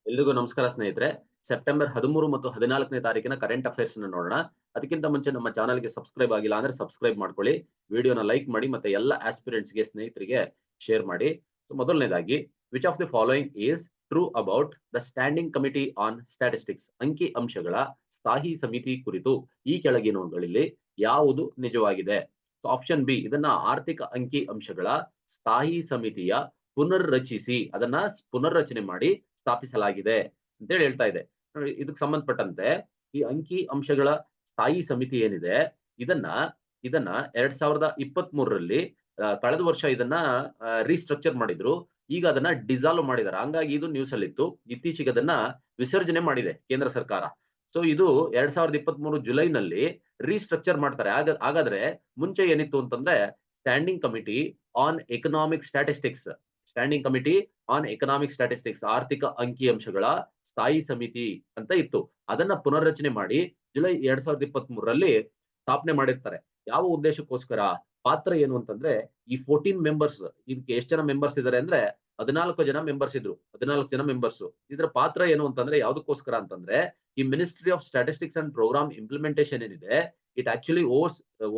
ಎಲ್ರಿಗೂ ನಮಸ್ಕಾರ ಸ್ನೇಹಿತರೆ. ಸೆಪ್ಟೆಂಬರ್ 13 ಮತ್ತು 14ನೇ ತಾರೀಕಿನ ಕರೆಂಟ್ ಅಫೇರ್ಸ್ ನೋಡೋಣ. ಅದಕ್ಕಿಂತ ಮುಂಚೆ ನಮ್ಮ ಚಾನಲ್ಗೆ ಸಬ್ಸ್ಕ್ರೈಬ್ ಆಗಿಲ್ಲ ಅಂದ್ರೆ ಸಬ್ಸ್ಕ್ರೈಬ್ ಮಾಡ್ಕೊಳ್ಳಿ, ವಿಡಿಯೋನ ಲೈಕ್ ಮಾಡಿ ಮತ್ತೆ ಎಲ್ಲ ಆಸ್ಪಿರೆಂಟ್ಸ್ಗೆ ಸ್ನೇಹಿತರಿಗೆ ಶೇರ್ ಮಾಡಿ. ಮೊದಲನೇದಾಗಿ, which of the following is true about the standing committee on statistics? ಅಂಕಿ ಅಂಶಗಳ ಸ್ಥಾಯಿ ಸಮಿತಿ ಕುರಿತು ಈ ಕೆಳಗಿನವುಗಳಲ್ಲಿ ಯಾವುದು ನಿಜವಾಗಿದೆ? ಆಪ್ಷನ್ ಬಿ, ಇದನ್ನ ಆರ್ಥಿಕ ಅಂಕಿ ಅಂಶಗಳ ಸ್ಥಾಯಿ ಸಮಿತಿಯ ಪುನರ್ರಚನೆ ಮಾಡಿ ಸ್ಥಾಪಿಸಲಾಗಿದೆ ಅಂತೇಳಿ ಹೇಳ್ತಾ ಇದೆ. ನೋಡಿ, ಇದಕ್ಕೆ ಸಂಬಂಧಪಟ್ಟಂತೆ ಈ ಅಂಕಿ ಅಂಶಗಳ ಸ್ಥಾಯಿ ಸಮಿತಿ ಏನಿದೆ, ಇದನ್ನ 2023ರಲ್ಲಿ ಕಳೆದ ವರ್ಷ ಇದನ್ನ ರೀಸ್ಟ್ರಕ್ಚರ್ ಮಾಡಿದ್ರು. ಈಗ ಅದನ್ನ ಡಿಸಾಲ್ವ್ ಮಾಡಿದ್ದಾರೆ. ಹಂಗಾಗಿ ಇದು ನ್ಯೂಸ್ ಅಲ್ಲಿ ಇತ್ತು. ಇತ್ತೀಚೆಗೆ ಅದನ್ನ ವಿಸರ್ಜನೆ ಮಾಡಿದೆ ಕೇಂದ್ರ ಸರ್ಕಾರ. ಸೊ ಇದು 2023 ಜುಲೈನಲ್ಲಿ ರೀಸ್ಟ್ರಕ್ಚರ್ ಮಾಡ್ತಾರೆ. ಹಾಗಾದ್ರೆ ಮುಂಚೆ ಏನಿತ್ತು ಅಂತಂದ್ರೆ standing committee on economic statistics, ಆರ್ಥಿಕ ಅಂಕಿಅಂಶಗಳ ಸ್ಥಾಯಿ ಸಮಿತಿ ಅಂತ ಇತ್ತು. ಅದನ್ನ ಪುನರ್ರಚನೆ ಮಾಡಿ ಜುಲೈ 2023ರಲ್ಲಿ ಸ್ಥಾಪನೆ ಮಾಡಿರ್ತಾರೆ. ಯಾವ ಉದ್ದೇಶಕ್ಕೋಸ್ಕರ? ಪಾತ್ರ ಏನು ಅಂತಂದ್ರೆ, ಈ 14 ಮೆಂಬರ್ಸ್, ಇದಕ್ಕೆ ಎಷ್ಟು ಜನ ಮೆಂಬರ್ಸ್ ಇದಾರೆ ಅಂದ್ರೆ 14 ಜನ ಮೆಂಬರ್ಸ್ ಇದ್ರು. 14 ಜನ ಮೆಂಬರ್ಸ್. ಇದರ ಪಾತ್ರ ಏನು ಅಂತಂದ್ರೆ, ಯಾವ್ದಕ್ಕೋಸ್ಕರ ಅಂತಂದ್ರೆ, ಈ ministry of statistics and programme implementation ಏನಿದೆ, it actually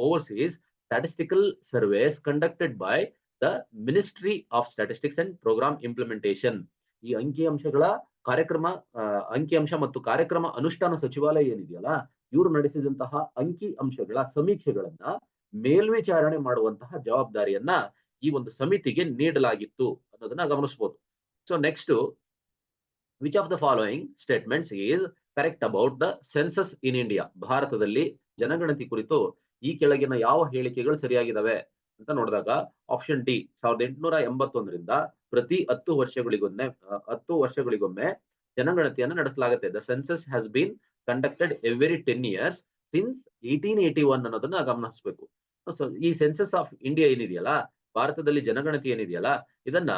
overseas statistical surveys conducted by the ministry of statistics and programme implementation. ಈ ಅಂಕಿಅಂಶ ಮತ್ತು ಕಾರ್ಯಕ್ರಮ ಅನುಷ್ಠಾನ ಸಚಿವಾಲಯ ಏನಿದೆಯಲ್ಲ, ಇವರು ನಡೆಸಿದಂತಹ ಅಂಕಿ ಅಂಶಗಳ ಸಮೀಕ್ಷೆಗಳನ್ನ ಮೇಲ್ವಿಚಾರಣೆ ಮಾಡುವಂತಹ ಜವಾಬ್ದಾರಿಯನ್ನ ಈ ಒಂದು ಸಮಿತಿಗೆ ನೀಡಲಾಗಿತ್ತು ಅನ್ನೋದನ್ನ ಗಮನಿಸಬಹುದು. So next, which of the following statements is correct about the census in India? ಭಾರತದಲ್ಲಿ ಜನಗಣತಿ ಕುರಿತು ಈ ಕೆಳಗಿನ ಯಾವ ಹೇಳಿಕೆಗಳು ಸರಿಯಾಗಿದ್ದಾವೆ ಅಂತ ನೋಡಿದಾಗ, ಆಪ್ಷನ್ ಡಿ, 1881ರಿಂದ ಪ್ರತಿ 10 ವರ್ಷಗಳಿಗೊಮ್ಮೆ ಜನಗಣತಿಯನ್ನು ನಡೆಸಲಾಗುತ್ತೆ. The census has been conducted every 10 years since 1881 ಅನ್ನೋದನ್ನ ಗಮನಿಸಬೇಕು. ಈ ಸೆನ್ಸಸ್ ಆಫ್ ಇಂಡಿಯಾ ಏನಿದೆಯಲ್ಲ, ಭಾರತದಲ್ಲಿ ಜನಗಣತಿ ಏನಿದೆಯಲ್ಲ, ಇದನ್ನ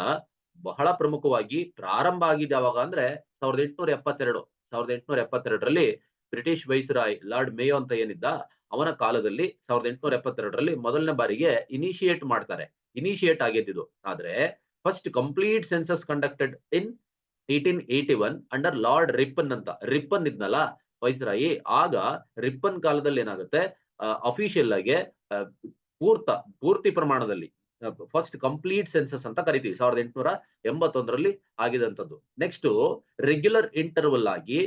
ಬಹಳ ಪ್ರಮುಖವಾಗಿ ಪ್ರಾರಂಭ ಆಗಿದ್ದು ಯಾವಾಗ ಅಂದ್ರೆ 1872ರಲ್ಲಿ ಬ್ರಿಟಿಷ್ ವೈಸ್ರಾಯ್ ಲಾರ್ಡ್ ಮೇಯೋ ಅಂತ ಏನಿದ್ದ, ಅವನ ಕಾಲದಲ್ಲಿ 1872ರಲ್ಲಿ ಮೊದಲನೇ ಬಾರಿಗೆ ಇನಿಷಿಯೇಟ್ ಆಗಿದ್ದು. ಆದ್ರೆ first complete census conducted in 1881 under Lord Ripon ಅಂತ. ರಿಪ್ಪನ್ ಇದ್ನಲ್ಲ ವೈಸ್ರಾಯಿ, ಆಗ ರಿಪ್ಪನ್ ಕಾಲದಲ್ಲಿ ಏನಾಗುತ್ತೆ, ಅಫಿಷಿಯಲ್ ಆಗಿ ಪೂರ್ತಿ ಪ್ರಮಾಣದಲ್ಲಿ ಫಸ್ಟ್ ಕಂಪ್ಲೀಟ್ ಸೆನ್ಸಸ್ ಅಂತ ಕರಿತೀವಿ. 1881ರಲ್ಲಿ ಆಗಿದಂತದ್ದು. ನೆಕ್ಸ್ಟ್, ರೆಗ್ಯುಲರ್ ಇಂಟರ್ವಲ್ ಆಗಿ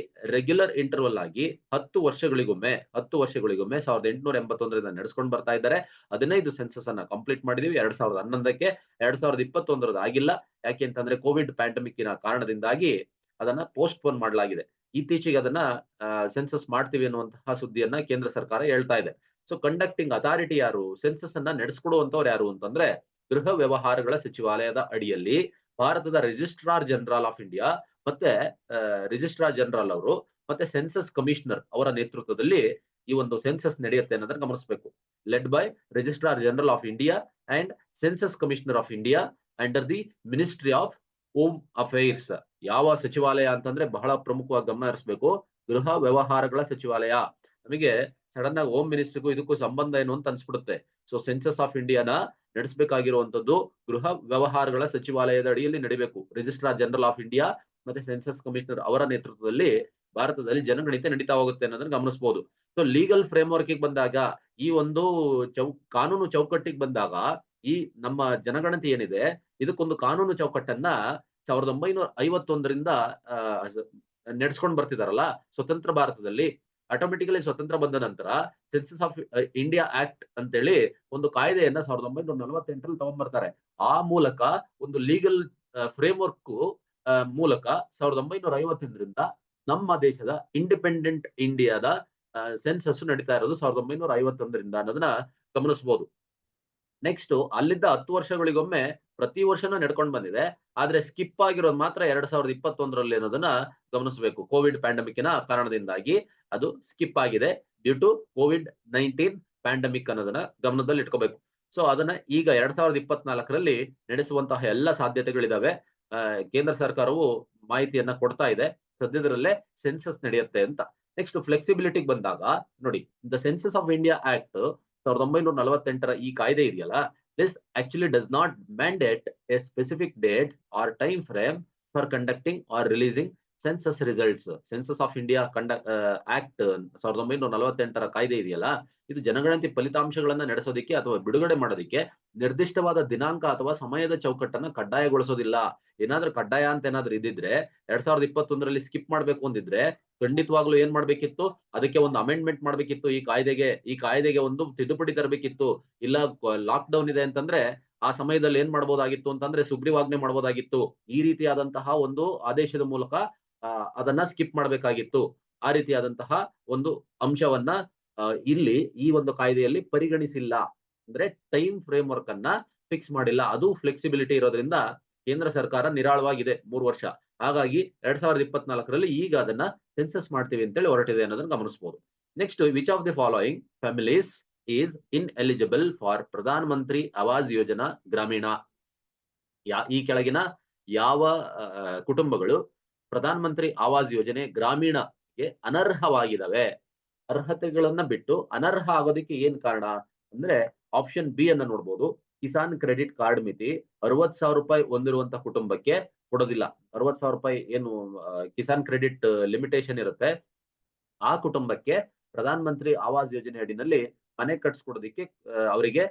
10 ವರ್ಷಗಳಿಗೊಮ್ಮೆ 1881ರಿಂದ ನಡೆಸ್ಕೊಂಡು ಬರ್ತಾ ಇದ್ದಾರೆ. 15 ಸೆನ್ಸಸ್ ಅನ್ನ ಕಂಪ್ಲೀಟ್ ಮಾಡಿದೀವಿ 2011ಕ್ಕೆ. 2021 ಆಗಿಲ್ಲ. ಯಾಕೆ ಅಂತಂದ್ರೆ ಕೋವಿಡ್ ಪ್ಯಾಂಡಮಿಕ್ಕಿನ ಕಾರಣದಿಂದಾಗಿ ಅದನ್ನ ಪೋಸ್ಟ್ ಪೋನ್ ಮಾಡಲಾಗಿದೆ. ಇತ್ತೀಚೆಗೆ ಅದನ್ನ ಸೆನ್ಸಸ್ ಮಾಡ್ತೀವಿ ಅನ್ನುವಂತಹ ಸುದ್ದಿಯನ್ನ ಕೇಂದ್ರ ಸರ್ಕಾರ ಹೇಳ್ತಾ ಇದೆ. ಸೊ ಕಂಡಕ್ಟಿಂಗ್ ಅಥಾರಿಟಿ ಯಾರು? ಸೆನ್ಸಸ್ ಅನ್ನ ನಡೆಸ್ಕೊಡುವಂತವ್ರು ಯಾರು ಅಂತಂದ್ರೆ, ಗೃಹ ವ್ಯವಹಾರಗಳ ಸಚಿವಾಲಯದ ಅಡಿಯಲ್ಲಿ ಭಾರತದ ರಿಜಿಸ್ಟ್ರಾರ್ ಜನರಲ್ ಆಫ್ ಇಂಡಿಯಾ ಮತ್ತೆ ರಿಜಿಸ್ಟ್ರಾರ್ ಜನರಲ್ ಅವರು ಮತ್ತೆ ಸೆನ್ಸಸ್ ಕಮಿಷನರ್ ಅವರ ನೇತೃತ್ವದಲ್ಲಿ ಈ ಒಂದು ಸೆನ್ಸಸ್ ನಡೆಯುತ್ತೆ ಅನ್ನೋದನ್ನ ಗಮನಿಸಬೇಕು. Led by registrar general of India and census commissioner of India under the ministry of home affairs. ಯಾವ ಸಚಿವಾಲಯ ಅಂತಂದ್ರೆ ಬಹಳ ಪ್ರಮುಖವಾಗಿ ಗಮನ ಹರಿಸಬೇಕು, ಗೃಹ ವ್ಯವಹಾರಗಳ ಸಚಿವಾಲಯ. ನಮಗೆ ಸಡನ್ ಆಗಿ ಹೋಮ್ ಮಿನಿಸ್ಟ್ರಿಗೂ ಇದಕ್ಕೂ ಸಂಬಂಧ ಏನು ಅಂತ ಅನ್ಸ್ಬಿಡುತ್ತೆ. ಸೊ ಸೆನ್ಸಸ್ ಆಫ್ ಇಂಡಿಯಾನ ನಡೆಸಬೇಕಾಗಿರುವಂತದ್ದು ಗೃಹ ವ್ಯವಹಾರಗಳ ಸಚಿವಾಲಯದ ಅಡಿಯಲ್ಲಿ ನಡಿಬೇಕು. ರಿಜಿಸ್ಟ್ರಾರ್ ಜನರಲ್ ಆಫ್ ಇಂಡಿಯಾ ಮತ್ತೆ ಸೆನ್ಸಸ್ ಕಮಿಷನರ್ ಅವರ ನೇತೃತ್ವದಲ್ಲಿ ಭಾರತದಲ್ಲಿ ಜನಗಣತಿ ನಡೀತಾ ಹೋಗುತ್ತೆ ಅನ್ನೋದನ್ನ ಗಮನಿಸಬಹುದು. ಸೊ ಲೀಗಲ್ ಫ್ರೇಮ್ ವರ್ಕ್ ಬಂದಾಗ, ಈ ಒಂದು ಕಾನೂನು ಚೌಕಟ್ಟಿಗೆ ಬಂದಾಗ, ಈ ನಮ್ಮ ಜನಗಣತಿ ಏನಿದೆ ಇದಕ್ಕೊಂದು ಕಾನೂನು ಚೌಕಟ್ಟನ್ನ 1951ರಿಂದ ನಡೆಸ್ಕೊಂಡು ಬರ್ತಿದಾರಲ್ಲ ಸ್ವತಂತ್ರ ಭಾರತದಲ್ಲಿ. ಆಟೋಮೆಟಿಕಲಿ ಸ್ವತಂತ್ರ ಬಂದ ನಂತರ ಸೆನ್ಸಸ್ ಆಫ್ ಇಂಡಿಯಾ ಆಕ್ಟ್ ಅಂತೇಳಿ ಒಂದು ಕಾಯ್ದೆಯನ್ನ 1948ರಲ್ಲಿ ತಗೊಂಡ್ಬರ್ತಾರೆ. ಆ ಮೂಲಕ ಒಂದು ಲೀಗಲ್ ಫ್ರೇಮ್ ವರ್ಕ್ ಮೂಲಕ 1951ರಿಂದ ನಮ್ಮ ದೇಶದ ಇಂಡಿಪೆಂಡೆಂಟ್ ಇಂಡಿಯಾದ ಸೆನ್ಸಸ್ ನಡೀತಾ ಇರೋದು 1951ರಿಂದ ಅನ್ನೋದನ್ನ ಗಮನಿಸಬಹುದು. ನೆಕ್ಸ್ಟ್, ಅಲ್ಲಿದ್ದ 10 ವರ್ಷಗಳಿಗೊಮ್ಮೆ ಪ್ರತಿ ವರ್ಷನೂ ನಡ್ಕೊಂಡು ಬಂದಿದೆ. ಆದ್ರೆ ಸ್ಕಿಪ್ ಆಗಿರೋದು ಮಾತ್ರ 2021ರಲ್ಲಿ ಅನ್ನೋದನ್ನ ಗಮನಿಸಬೇಕು. ಕೋವಿಡ್ ಪ್ಯಾಂಡಮಿಕ್ಕಿನ ಕಾರಣದಿಂದಾಗಿ ಅದು ಸ್ಕಿಪ್ ಆಗಿದೆ. ಡ್ಯೂ ಟು COVID-19 ಪ್ಯಾಂಡಮಿಕ್ ಅನ್ನೋದನ್ನ ಗಮನದಲ್ಲಿ ಇಟ್ಕೋಬೇಕು. ಸೊ ಅದನ್ನ ಈಗ 2024ರಲ್ಲಿ ನಡೆಸುವಂತಹ ಎಲ್ಲ ಸಾಧ್ಯತೆಗಳಿದಾವೆ. ಕೇಂದ್ರ ಸರ್ಕಾರವು ಮಾಹಿತಿಯನ್ನ ಕೊಡ್ತಾ ಇದೆ. ಸದ್ಯದರಲ್ಲೇ ಸೆನ್ಸಸ್ ನಡೆಯುತ್ತೆ ಅಂತ. ನೆಕ್ಸ್ಟ್, ಫ್ಲೆಕ್ಸಿಬಿಲಿಟಿಗೆ ಬಂದಾಗ ನೋಡಿ, the census of India act 1948ರ ಈ ಕಾಯ್ದೆ ಇದೆಯಲ್ಲ, this actually does not mandate a specific date or time frame for conducting or releasing census results, census of India act 1948 ಕಾಯ್ದೆ ಇದೆಯಲ್ಲ, ಇದು ಜನಗಣತಿ ಫಲಿತಾಂಶಗಳನ್ನ ನಡೆಸೋದಿಕ್ಕೆ ಅಥವಾ ಬಿಡುಗಡೆ ಮಾಡೋದಿಕ್ಕೆ ನಿರ್ದಿಷ್ಟವಾದ ದಿನಾಂಕ ಅಥವಾ ಸಮಯದ ಚೌಕಟ್ಟನ್ನ ಕಡ್ಡಾಯಗೊಳಿಸೋದಿಲ್ಲ. ಏನಾದ್ರೂ ಕಡ್ಡಾಯ ಅಂತ ಏನಾದ್ರೂ ಇದ್ದಿದ್ರೆ 2021ರಲ್ಲಿ ಸ್ಕಿಪ್ ಮಾಡ್ಬೇಕು ಅಂದಿದ್ರೆ ಖಂಡಿತವಾಗ್ಲೂ ಏನ್ ಮಾಡ್ಬೇಕಿತ್ತು, ಅದಕ್ಕೆ ಒಂದು ಅಮೆಂಡ್ಮೆಂಟ್ ಮಾಡ್ಬೇಕಿತ್ತು. ಈ ಕಾಯ್ದೆಗೆ ಒಂದು ತಿದ್ದುಪಡಿ ತರಬೇಕಿತ್ತು. ಇಲ್ಲ ಲಾಕ್ ಡೌನ್ ಇದೆ ಅಂತಂದ್ರೆ ಆ ಸಮಯದಲ್ಲಿ ಏನ್ ಮಾಡ್ಬೋದಾಗಿತ್ತು ಅಂತಂದ್ರೆ ಸುಗ್ರೀವಾಜ್ಞೆ ಮಾಡ್ಬೋದಾಗಿತ್ತು. ಈ ರೀತಿಯಾದಂತಹ ಒಂದು ಆದೇಶದ ಮೂಲಕ ಅದನ್ನ ಸ್ಕಿಪ್ ಮಾಡ್ಬೇಕಾಗಿತ್ತು. ಆ ರೀತಿಯಾದಂತಹ ಒಂದು ಅಂಶವನ್ನ ಇಲ್ಲಿ ಈ ಒಂದು ಕಾಯ್ದೆಯಲ್ಲಿ ಪರಿಗಣಿಸಿಲ್ಲ. ಅಂದ್ರೆ ಟೈಮ್ ಫ್ರೇಮ್ ವರ್ಕ್ ಅನ್ನ ಫಿಕ್ಸ್ ಮಾಡಿಲ್ಲ. ಅದು ಫ್ಲೆಕ್ಸಿಬಿಲಿಟಿ ಇರೋದ್ರಿಂದ ಕೇಂದ್ರ ಸರ್ಕಾರ ನಿರಾಳವಾಗಿದೆ 3 ವರ್ಷ. ಹಾಗಾಗಿ 2024ರಲ್ಲಿ ಈಗ ಅದನ್ನ ಸೆನ್ಸಸ್ ಮಾಡ್ತೀವಿ ಅಂತೇಳಿ ಹೊರಟಿದೆ ಅನ್ನೋದನ್ನ ಗಮನಿಸಬಹುದು. Next, which of the following families is ineligible for ಪ್ರಧಾನ ಮಂತ್ರಿ ಆವಾಸ್ ಯೋಜನಾ ಗ್ರಾಮೀಣ? ಈ ಕೆಳಗಿನ ಯಾವ ಕುಟುಂಬಗಳು ಪ್ರಧಾನ ಮಂತ್ರಿ ಆವಾಸ್ ಯೋಜನೆ ಗ್ರಾಮೀಣಗೆ ಅನರ್ಹವಾಗಿದ್ದಾವೆ? ಅರ್ಹತೆಗಳನ್ನ ಬಿಟ್ಟು ಅನರ್ಹ ಆಗೋದಕ್ಕೆ ಏನ್ ಕಾರಣ ಅಂದ್ರೆ ಆಪ್ಷನ್ ಬಿ ಅನ್ನ ನೋಡ್ಬೋದು. ಕಿಸಾನ್ ಕ್ರೆಡಿಟ್ ಕಾರ್ಡ್ ಮಿತಿ 60,000 ರೂಪಾಯಿ ಹೊಂದಿರುವಂತಹ ಕುಟುಂಬಕ್ಕೆ ಕೊಡೋದಿಲ್ಲ. 60,000 ರೂಪಾಯಿ ಏನು ಕಿಸಾನ್ ಕ್ರೆಡಿಟ್ ಲಿಮಿಟೇಷನ್ ಇರುತ್ತೆ, ಆ ಕುಟುಂಬಕ್ಕೆ ಪ್ರಧಾನ ಮಂತ್ರಿ ಆವಾಸ್ ಯೋಜನೆ ಅಡಿನಲ್ಲಿ ಮನೆ ಕಟ್ಸ್ಕೊಡೋದಿಕ್ಕೆ ಅವರಿಗೆ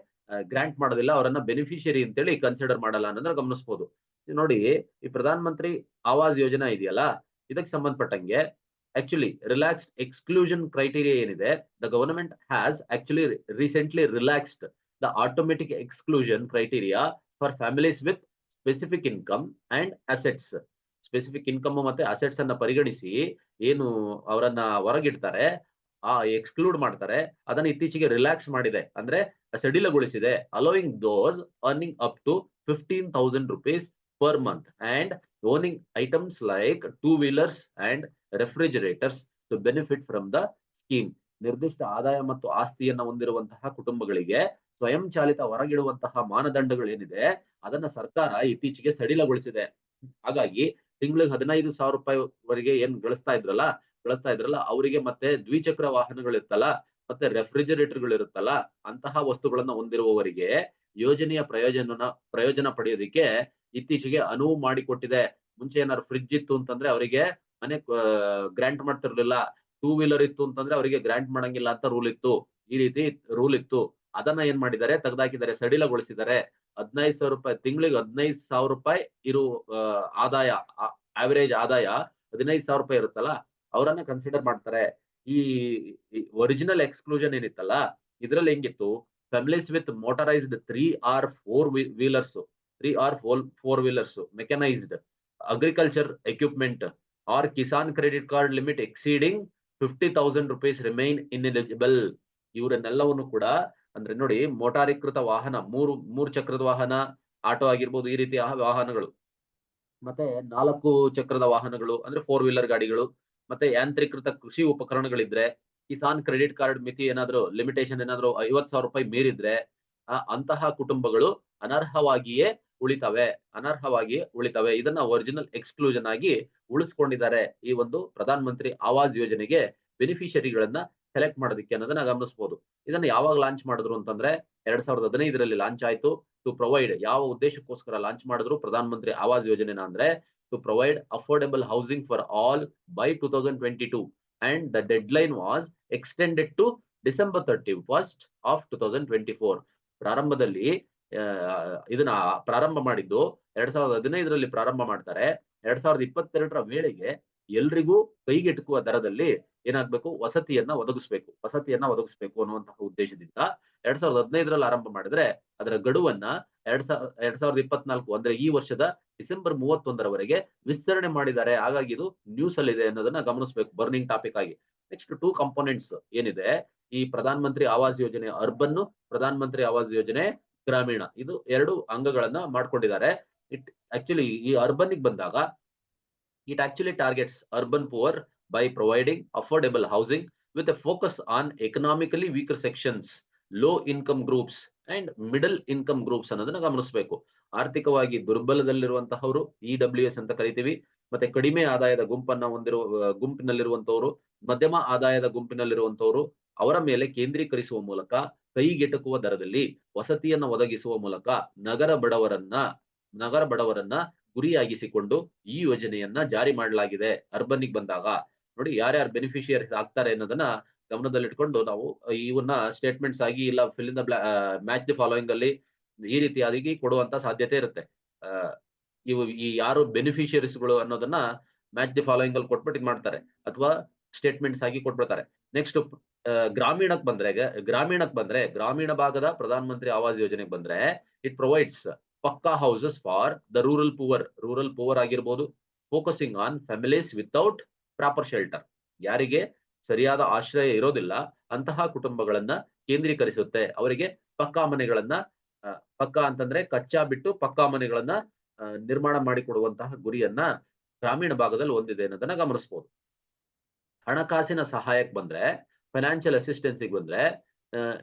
ಗ್ರಾಂಟ್ ಮಾಡೋದಿಲ್ಲ. ಅವರನ್ನ ಬೆನಿಫಿಷಿಯರಿ ಅಂತೇಳಿ ಕನ್ಸಿಡರ್ ಮಾಡಲ್ಲ ಅನ್ನೋದನ್ನ ಗಮನಿಸಬಹುದು. ನೋಡಿ, ಈ ಪ್ರಧಾನ ಮಂತ್ರಿ ಆವಾಸ್ ಯೋಜನಾ ಇದೆಯಲ್ಲ, ಇದಕ್ಕೆ ಸಂಬಂಧಪಟ್ಟಂಗೆ ಆಕ್ಚುಲಿ ರಿಲ್ಯಾಕ್ಸ್ಡ್ ಎಕ್ಸ್ಕ್ಲೂಷನ್ ಕ್ರೈಟೀರಿಯಾ ಏನಿದೆ, the government has actually recently relaxed the automatic exclusion criteria for families with specific income and assets. Specific income ಮತ್ತೆ ಅಸೆಟ್ಸ್ ಅನ್ನ ಪರಿಗಣಿಸಿ ಏನು ಅವರನ್ನ ಹೊರಗಿಡ್ತಾರೆ, ಎಕ್ಸ್ಕ್ಲೂಡ್ ಮಾಡ್ತಾರೆ, ಅದನ್ನ ಇತ್ತೀಚೆಗೆ ರಿಲ್ಯಾಕ್ಸ್ ಮಾಡಿದೆ, ಅಂದ್ರೆ ಸಡಿಲಗೊಳಿಸಿದೆ. Allowing those earning up to 15,000 rupees per month and owning items like 2-wheelers and refrigerators to benefit from the scheme. ನಿರ್ದಿಷ್ಟ ಆದಾಯ ಮತ್ತು ಆಸ್ತಿಯನ್ನ ಹೊಂದಿರುವಂತಹ ಕುಟುಂಬಗಳಿಗೆ ಸ್ವಯಂ ಚಾಲಿತ ಹೊರಗಿಡುವಂತಹ ಮಾನದಂಡಗಳೇನಿದೆ ಅದನ್ನ ಸರ್ಕಾರ ಇತ್ತೀಚೆಗೆ ಸಡಿಲಗೊಳಿಸಿದೆ. ಹಾಗಾಗಿ ತಿಂಗಳಿಗೆ 15,000 ರೂಪಾಯಿ ವರೆಗೆ ಏನ್ ಗಳಿಸ್ತಾ ಇದ್ರಲ್ಲ ಅವರಿಗೆ ಮತ್ತೆ ದ್ವಿಚಕ್ರ ವಾಹನಗಳಿರುತ್ತಲ್ಲ, ಮತ್ತೆ ರೆಫ್ರಿಜರೇಟರ್ಗಳು ಇರುತ್ತಲ್ಲ, ಅಂತಹ ವಸ್ತುಗಳನ್ನ ಹೊಂದಿರುವವರಿಗೆ ಯೋಜನೆಯ ಪ್ರಯೋಜನ ಪಡೆಯೋದಿಕ್ಕೆ ಇತ್ತೀಚೆಗೆ ಅನುವು ಮಾಡಿಕೊಟ್ಟಿದೆ. ಮುಂಚೆ ಏನಾದ್ರು ಫ್ರಿಡ್ಜ್ ಇತ್ತು ಅಂತಂದ್ರೆ ಅವರಿಗೆ ಮನೆ ಗ್ರಾಂಟ್ ಮಾಡ್ತಿರ್ಲಿಲ್ಲ. 2-wheeler ಇತ್ತು ಅಂತಂದ್ರೆ ಅವರಿಗೆ ಗ್ರಾಂಟ್ ಮಾಡಂಗಿಲ್ಲ ಅಂತ ರೂಲ್ ಇತ್ತು. ಈ ರೀತಿ ರೂಲ್ ಇತ್ತು. ಅದನ್ನ ಏನ್ ಮಾಡಿದ್ದಾರೆ, ತೆಗೆದಾಕಿದ್ದಾರೆ, ಸಡಿಲಗೊಳಿಸಿದ್ದಾರೆ. 15,000 ರೂಪಾಯಿ ತಿಂಗಳಿಗೆ 15,000 ರೂಪಾಯಿ ಇರು ಆದಾಯ, ಆವರೇಜ್ ಆದಾಯ 15,000 ರೂಪಾಯಿ ಇರುತ್ತಲ್ಲ, ಅವರನ್ನ ಕನ್ಸಿಡರ್ ಮಾಡ್ತಾರೆ. ಈ ಒರಿಜಿನಲ್ ಎಕ್ಸ್ಕ್ಲೂಷನ್ ಏನಿತ್ತಲ್ಲ, ಇದ್ರಲ್ಲಿ ಹೆಂಗಿತ್ತು, families with motorised 3 or 4 wheelers, mechanised agriculture equipment or Kisan credit card limit exceeding 50,000 rupees remain ineligible. ಇವರನ್ನೆಲ್ಲವನ್ನು ಕೂಡ ಅಂದ್ರೆ ನೋಡಿ, ಮೋಟಾರೀಕೃತ ವಾಹನ, ಮೂರು ಚಕ್ರದ ವಾಹನ, ಆಟೋ ಆಗಿರ್ಬೋದು, ಈ ರೀತಿಯ ವಾಹನಗಳು, ಮತ್ತೆ 4 ಚಕ್ರದ ವಾಹನಗಳು ಅಂದ್ರೆ 4-wheeler ಗಾಡಿಗಳು, ಮತ್ತೆ ಯಾಂತ್ರೀಕೃತ ಕೃಷಿ ಉಪಕರಣಗಳಿದ್ರೆ, ಕಿಸಾನ್ ಕ್ರೆಡಿಟ್ ಕಾರ್ಡ್ ಮಿತಿ ಏನಾದ್ರು ಲಿಮಿಟೇಷನ್ ಏನಾದ್ರು 50,000 ರೂಪಾಯಿ ಮೀರಿದ್ರೆ ಅಂತಹ ಕುಟುಂಬಗಳು ಅನರ್ಹವಾಗಿಯೇ ಉಳಿತವೆ. ಇದನ್ನ ಒರಿಜಿನಲ್ ಎಕ್ಸ್ಕ್ಲೂಷನ್ ಆಗಿ ಉಳಿಸ್ಕೊಂಡಿದ್ದಾರೆ ಈ ಒಂದು ಪ್ರಧಾನ ಮಂತ್ರಿ ಆವಾಸ್ ಯೋಜನೆಗೆ ಬೆನಿಫಿಷರಿಗಳನ್ನ ಸೆಲೆಕ್ಟ್ ಮಾಡೋದಕ್ಕೆ ಅನ್ನೋದನ್ನ ಗಮನಿಸಬಹುದು. ಇದನ್ನ ಯಾವಾಗ ಲಾಂಚ್ ಮಾಡಿದ್ರು ಅಂತಂದ್ರೆ 2015ರಲ್ಲಿ ಲಾಂಚ್ ಆಯ್ತು. ಟು ಪ್ರೊವೈಡ್, ಯಾವ ಉದ್ದೇಶಕ್ಕೋಸ್ಕರ ಲಾಂಚ್ ಮಾಡಿದ್ರು ಪ್ರಧಾನ ಮಂತ್ರಿ ಆವಾಸ್ ಯೋಜನೆನ ಅಂದ್ರೆ to provide affordable housing for all by 2022 and the deadline was extended to December 31st of 2024. ಪ್ರಾರಂಭದಲ್ಲಿ ಇದನ್ನ ಪ್ರಾರಂಭ ಮಾಡಿದ್ದು 2015ರಲ್ಲಿ ಪ್ರಾರಂಭ ಮಾಡ್ತಾರೆ. 2022ರ ವೇಳೆಗೆ ಎಲ್ರಿಗೂ ಕೈಗೆಟುಕುವ ದರದಲ್ಲಿ ಏನಾಗ್ಬೇಕು, ವಸತಿಯನ್ನ ಒದಗಿಸ್ಬೇಕು ಅನ್ನುವಂತಹ ಉದ್ದೇಶದಿಂದ 2015ರಲ್ಲಿ ಆರಂಭ ಮಾಡಿದ್ರೆ ಅದರ ಗಡುವನ್ನ 2024 ಅಂದ್ರೆ ಈ ವರ್ಷದ ಡಿಸೆಂಬರ್ 31ರವರೆಗೆ ವಿಸ್ತರಣೆ ಮಾಡಿದ್ದಾರೆ. ಹಾಗಾಗಿ ಇದು ನ್ಯೂಸ್ ಅಲ್ಲಿ ಇದೆ ಅನ್ನೋದನ್ನ ಗಮನಿಸಬೇಕು, ಬರ್ನಿಂಗ್ ಟಾಪಿಕ್ ಆಗಿ. ನೆಕ್ಸ್ಟ್ 2 ಕಂಪೋನೆಂಟ್ಸ್ ಏನಿದೆ ಈ ಪ್ರಧಾನ ಮಂತ್ರಿ ಆವಾಸ್ ಯೋಜನೆ ಅರ್ಬನ್, ಪ್ರಧಾನ ಮಂತ್ರಿ ಆವಾಸ್ ಯೋಜನೆ ಗ್ರಾಮೀಣ, ಇದು 2 ಅಂಗಗಳನ್ನ ಮಾಡ್ಕೊಂಡಿದ್ದಾರೆ. ಇಟ್ ಆಕ್ಚುಲಿ ಈ ಅರ್ಬನ್ ಬಂದಾಗ it actually targets urban poor by providing affordable housing with a focus on economically weaker sections, low income groups and middle income groups ಅನ್ನೋದನ್ನ ಗಮನಿಸಬೇಕು. ಆರ್ಥಿಕವಾಗಿ ದುರ್ಬಲದಲ್ಲಿರುವಂತಹವರು EWS ಅಂತ ಕರಿತೀವಿ, ಮತ್ತೆ ಕಡಿಮೆ ಆದಾಯದ ಗುಂಪಿನಲ್ಲಿರುವಂತವರು, ಮಧ್ಯಮ ಆದಾಯದ ಗುಂಪಿನಲ್ಲಿರುವಂತವರು, ಅವರ ಮೇಲೆ ಕೇಂದ್ರೀಕರಿಸುವ ಮೂಲಕ ಕೈಗೆಟುಕುವ ದರದಲ್ಲಿ ವಸತಿಯನ್ನ ಒದಗಿಸುವ ಮೂಲಕ ನಗರ ಬಡವರನ್ನ ಗುರಿಯಾಗಿಸಿಕೊಂಡು ಈ ಯೋಜನೆಯನ್ನ ಜಾರಿ ಮಾಡಲಾಗಿದೆ. ಅರ್ಬನ್ನಿಗೆ ಬಂದಾಗ ನೋಡಿ ಯಾರ್ಯಾರು ಬೆನಿಫಿಷಿಯರೀಸ್ ಆಗ್ತಾರೆ ಅನ್ನೋದನ್ನ ಗಮನದಲ್ಲಿಟ್ಕೊಂಡು ನಾವು ಇವನ್ನ ಸ್ಟೇಟ್ಮೆಂಟ್ಸ್ ಆಗಿ ಇಲ್ಲ fill in the match the following ಅಲ್ಲಿ ಈ ರೀತಿಯಾಗಿ ಕೊಡುವಂತ ಸಾಧ್ಯತೆ ಇರುತ್ತೆ. ಈ ಯಾರು ಬೆನಿಫಿಷಿಯರೀಸ್ಗಳು ಅನ್ನೋದನ್ನ ಮ್ಯಾಚ್ ದಿ ಫಾಲೋಯಿಂಗ್ ಅಲ್ಲಿ ಕೊಟ್ಬಿಟ್ಟು ಇದ್ ಮಾಡ್ತಾರೆ ಅಥವಾ ಸ್ಟೇಟ್ಮೆಂಟ್ಸ್ ಆಗಿ ಕೊಟ್ಬಿಡ್ತಾರೆ. ನೆಕ್ಸ್ಟ್ ಗ್ರಾಮೀಣಕ್ಕೆ ಬಂದ್ರೆ ಗ್ರಾಮೀಣ ಭಾಗದ ಪ್ರಧಾನ ಮಂತ್ರಿ ಆವಾಸ್ ಯೋಜನೆಗೆ ಬಂದ್ರೆ it provides pucca houses for the rural poor ಆಗಿರ್ಬೋದು, focusing on families without proper shelter. ಯಾರಿಗೆ ಸರಿಯಾದ ಆಶ್ರಯ ಇರೋದಿಲ್ಲ ಅಂತಹ ಕುಟುಂಬಗಳನ್ನ ಕೇಂದ್ರೀಕರಿಸುತ್ತೆ. ಅವರಿಗೆ ಪಕ್ಕಾ ಮನೆಗಳನ್ನ ಪಕ್ಕಾ ಅಂತಂದ್ರೆ ಕಚ್ಚಾ ಬಿಟ್ಟು ಪಕ್ಕಾ ಮನೆಗಳನ್ನ ನಿರ್ಮಾಣ ಮಾಡಿಕೊಡುವಂತಹ ಗುರಿಯನ್ನ ಗ್ರಾಮೀಣ ಭಾಗದಲ್ಲಿ ಹೊಂದಿದೆ ಅನ್ನೋದನ್ನ ಗಮನಿಸಬಹುದು. ಹಣಕಾಸಿನ ಸಹಾಯಕ್ಕೆ ಬಂದ್ರೆ ಫೈನಾನ್ಷಿಯಲ್ ಅಸಿಸ್ಟೆನ್ಸ್ ಬಂದ್ರೆ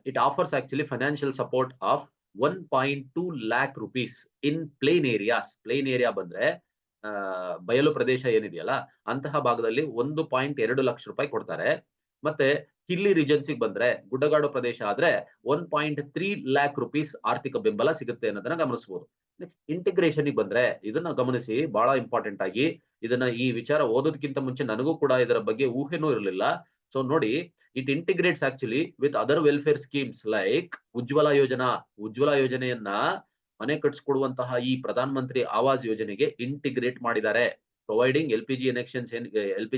it offers actually financial support of 1.2 lakh rupees in plain area ಬಂದ್ರೆ ಬಯಲು ಪ್ರದೇಶ ಏನಿದೆಯಲ್ಲ ಅಂತಹ ಭಾಗದಲ್ಲಿ 1.2 ಲಕ್ಷ ರೂಪಾಯಿ ಕೊಡ್ತಾರೆ. ಮತ್ತೆ ಹಿಲ್ಲಿ ರೀಜನ್ಸಿಗೆ ಬಂದ್ರೆ ಗುಡ್ಡಗಾಡು ಪ್ರದೇಶ ಆದ್ರೆ 1.3 lakh rupees ಆರ್ಥಿಕ ಬೆಂಬಲ ಸಿಗುತ್ತೆ ಅನ್ನೋದನ್ನ ಗಮನಿಸಬಹುದು. ನೆಕ್ಸ್ಟ್ ಇಂಟಿಗ್ರೇಷನ್ ಬಂದ್ರೆ ಇದನ್ನ ಗಮನಿಸಿ, ಬಹಳ ಇಂಪಾರ್ಟೆಂಟ್ ಆಗಿ ಇದನ್ನ ಈ ವಿಚಾರ ಓದೋದಕ್ಕಿಂತ ಮುಂಚೆ ನನಗೂ ಕೂಡ ಇದರ ಬಗ್ಗೆ ಊಹೆನೂ ಇರಲಿಲ್ಲ. ಸೊ ನೋಡಿ, it integrates actually with other welfare schemes like Ujjwala ಯೋಜನೆಯನ್ನ ಮನೆ ಕಟ್ಸ್ಕೊಡುವಂತಹ ಈ ಪ್ರಧಾನ ಮಂತ್ರಿ ಆವಾಸ್ ಯೋಜನೆಗೆ ಇಂಟಿಗ್ರೇಟ್ ಮಾಡಿದ್ದಾರೆ. Providing L P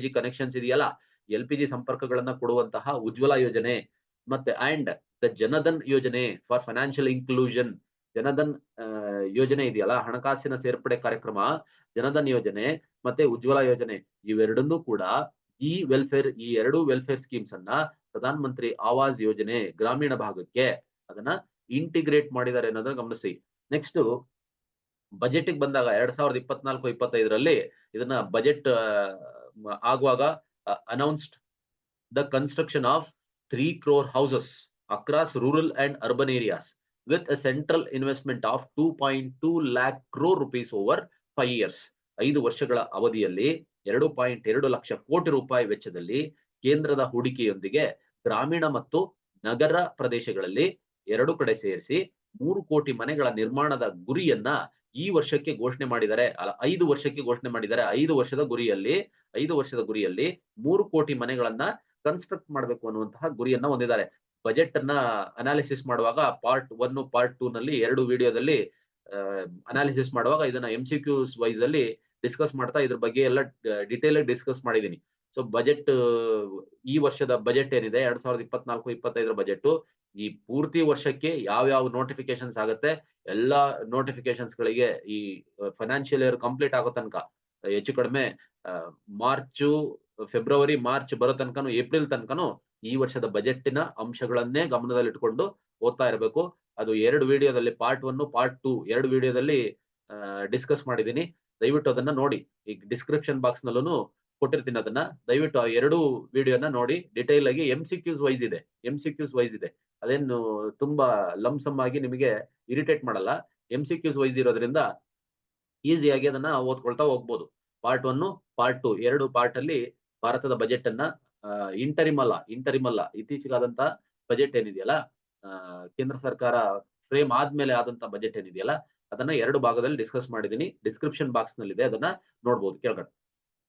G connections ಇದೆಯಲ್ಲ, LPG ಸಂಪರ್ಕಗಳನ್ನ ಕೊಡುವಂತಹ ಉಜ್ವಲ ಯೋಜನೆ ಮತ್ತೆ ಅಂಡ್ ದ ಜನಧನ್ ಯೋಜನೆ ಫಾರ್ ಫೈನಾನ್ಷಿಯಲ್ ಇನ್ಕ್ಲೂಷನ್. ಜನಧನ್ ಯೋಜನೆ ಇದೆಯಲ್ಲ, ಹಣಕಾಸಿನ ಸೇರ್ಪಡೆ ಕಾರ್ಯಕ್ರಮ, ಜನಧನ್ ಯೋಜನೆ ಮತ್ತೆ ಉಜ್ವಲ ಯೋಜನೆ ಇವೆರಡನ್ನೂ ಕೂಡ ಈ ಎರಡು ವೆಲ್ಫೇರ್ ಸ್ಕೀಮ್ಸ್ ಅನ್ನ ಪ್ರಧಾನ ಮಂತ್ರಿ ಆವಾಸ್ ಯೋಜನೆ ಗ್ರಾಮೀಣ ಭಾಗಕ್ಕೆ ಅದನ್ನ ಇಂಟಿಗ್ರೇಟ್ ಮಾಡಿದ್ದಾರೆ ಅನ್ನೋದನ್ನ ಗಮನಿಸಿ. ನೆಕ್ಸ್ಟ್ ಬಜೆಟ್ ಬಂದಾಗ 2024-25ರಲ್ಲಿ ಇದನ್ನ ಬಜೆಟ್ ಆಗುವಾಗ announced the construction of 3 crore houses across rural and urban areas with a central investment of 2.2 lakh crore rupees over 5 years. 5 ವರ್ಷಗಳ ಅವಧಿಯಲ್ಲಿ 2.2 ಲಕ್ಷ ಕೋಟಿ ರೂಪಾಯಿ ವೆಚ್ಚದಲ್ಲಿ ಕೇಂದ್ರದ ಹೂಡಿಕೆಯೊಂದಿಗೆ ಗ್ರಾಮೀಣ ಮತ್ತು ನಗರ ಪ್ರದೇಶಗಳಲ್ಲಿ ಎರಡು ಕಡೆ ಸೇರಿಸಿ 3 ಕೋಟಿ ಮನೆಗಳ ನಿರ್ಮಾಣದ ಗುರಿಯನ್ನ ಈ ವರ್ಷಕ್ಕೆ ಘೋಷಣೆ ಮಾಡಿದ್ದಾರೆ. 5 ವರ್ಷಕ್ಕೆ ಘೋಷಣೆ ಮಾಡಿದ್ದಾರೆ. 5 ವರ್ಷದ ಗುರಿಯಲ್ಲಿ 3 ಕೋಟಿ ಮನೆಗಳನ್ನ ಕನ್ಸ್ಟ್ರಕ್ಟ್ ಮಾಡಬೇಕು ಅನ್ನುವಂತಹ ಗುರಿಯನ್ನ ಹೊಂದಿದ್ದಾರೆ. ಬಜೆಟ್ ಅನ್ನ ಅನಾಲಿಸಿಸ್ ಮಾಡುವಾಗ ಪಾರ್ಟ್ 1 ಪಾರ್ಟ್ 2 ನಲ್ಲಿ 2 ವಿಡಿಯೋದಲ್ಲಿ ಅನಾಲಿಸಿಸ್ ಮಾಡುವಾಗ ಇದನ್ನ MCQs ವೈಸ್ ಅಲ್ಲಿ ಡಿಸ್ಕಸ್ ಮಾಡ್ತಾ ಇದ್ರ ಬಗ್ಗೆ ಎಲ್ಲ ಡಿಟೇಲ್ ಆಗಿ ಡಿಸ್ಕಸ್ ಮಾಡಿದೀನಿ. ಸೊ ಬಜೆಟ್ ಈ ವರ್ಷದ ಬಜೆಟ್ ಏನಿದೆ 2024-25 ಬಜೆಟ್ ಈ ಪೂರ್ತಿ ವರ್ಷಕ್ಕೆ ಯಾವ ನೋಟಿಫಿಕೇಶನ್ಸ್ ಆಗುತ್ತೆ ಎಲ್ಲಾ ನೋಟಿಫಿಕೇಶನ್ಸ್ ಗಳಿಗೆ ಈ ಫೈನಾನ್ಷಿಯಲ್ ಇಯರ್ ಕಂಪ್ಲೀಟ್ ಆಗೋ ತನಕ ಹೆಚ್ಚು ಕಡಿಮೆ ಫೆಬ್ರವರಿ ಮಾರ್ಚ್ ಬರೋ ತನಕನು ಏಪ್ರಿಲ್ ತನಕನು ಈ ವರ್ಷದ ಬಜೆಟ್ಟಿನ ಅಂಶಗಳನ್ನೇ ಗಮನದಲ್ಲಿಟ್ಕೊಂಡು ಓದ್ತಾ ಇರಬೇಕು. ಅದು 2 ವಿಡಿಯೋದಲ್ಲಿ ಪಾರ್ಟ್ 1 ಪಾರ್ಟ್ 2 2 ವಿಡಿಯೋದಲ್ಲಿ ಡಿಸ್ಕಸ್ ಮಾಡಿದೀನಿ. ದಯವಿಟ್ಟು ಅದನ್ನ ನೋಡಿ. ಈ ಡಿಸ್ಕ್ರಿಪ್ಷನ್ ಬಾಕ್ಸ್ ನಲ್ಲೂ ಕೊಟ್ಟಿರ್ತೀನಿ, ಅದನ್ನ ದಯವಿಟ್ಟು ಆ 2 ವಿಡಿಯೋನ ನೋಡಿ. ಡಿಟೈಲ್ ಆಗಿ MCQs ವೈಸ್ ಇದೆ. ಅದೇನು ತುಂಬಾ ಲಂಸಮ್ ಆಗಿ ನಿಮಗೆ ಇರಿಟೇಟ್ ಮಾಡಲ್ಲ. MCQs ವೈಸ್ ಇರೋದ್ರಿಂದ ಈಸಿಯಾಗಿ ಅದನ್ನ ಓದ್ಕೊಳ್ತಾ ಹೋಗ್ಬೋದು. ಪಾರ್ಟ್ 1 ಪಾರ್ಟ್ 2 2 ಪಾರ್ಟ್ ಅಲ್ಲಿ ಭಾರತದ ಬಜೆಟ್ ಅನ್ನ ಇಂಟರಿಮ್ ಅಲ್ಲ ಇತ್ತೀಚೆಗಾದಂತ ಬಜೆಟ್ ಏನಿದೆಯಲ್ಲ, ಕೇಂದ್ರ ಸರ್ಕಾರ ಫ್ರೇಮ್ ಆದ್ಮೇಲೆ ಆದಂತ ಬಜೆಟ್ ಏನಿದೆಯಲ್ಲ ಅದನ್ನ 2 ಭಾಗದಲ್ಲಿ ಡಿಸ್ಕಸ್ ಮಾಡಿದೀನಿ. ಡಿಸ್ಕ್ರಿಪ್ಷನ್ ಬಾಕ್ಸ್ ನಲ್ಲಿ ಇದೆ, ಅದನ್ನ ನೋಡ್ಬೋದು ಕೆಳಗಡೆ.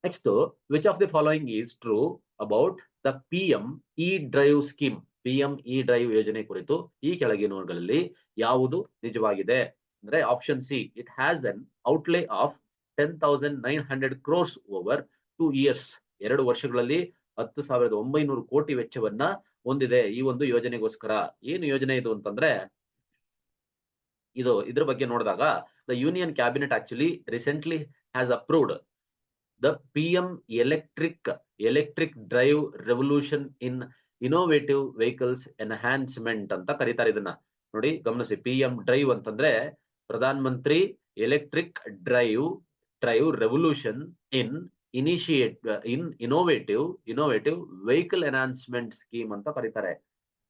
Next, which of the following is true about the PM E-Drive scheme? PM E-Drive ಯೋಜನೆ ಕುರಿತು ಈ ಕೆಳಗಿನವುಗಳಲ್ಲಿ ಯಾವುದು ನಿಜವಾಗಿದೆ ಅಂದ್ರೆ option C, it has an ಔಟ್ಲೇ of 10,900 crores over 2 years. 2 ವರ್ಷಗಳಲ್ಲಿ 10,900 ಕೋಟಿ ವೆಚ್ಚವನ್ನ ಹೊಂದಿದೆ ಈ ಒಂದು ಯೋಜನೆಗೋಸ್ಕರ. ಏನು ಯೋಜನೆ ಇದು ಅಂತಂದ್ರೆ, ಇದ್ರ ಬಗ್ಗೆ ನೋಡಿದಾಗ the union cabinet actually recently has approved the PM electric drive revolution in innovative vehicles enhancement ಅಂತ ಕರೀತಾರೆ ಇದನ್ನ. ನೋಡಿ ಗಮನಿಸಿ, PM ಡ್ರೈವ್ ಅಂತಂದ್ರೆ Pradhan Mantri electric drive revolution ಇನ್ ಇನೋವೇಟಿವ್ ವೆಹಿಕಲ್ ಎನ್ಹಾನ್ಸ್ಮೆಂಟ್ ಸ್ಕೀಮ್ ಅಂತ ಕರೀತಾರೆ.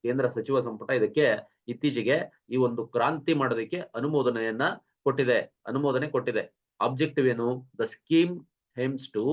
ಕೇಂದ್ರ ಸಚಿವ ಸಂಪುಟ ಇದಕ್ಕೆ ಇತ್ತೀಚೆಗೆ ಈ ಒಂದು ಕ್ರಾಂತಿ ಮಾಡೋದಕ್ಕೆ ಅನುಮೋದನೆ ಕೊಟ್ಟಿದೆ. ಆಬ್ಜೆಕ್ಟಿವ್ ಏನು? The scheme aims to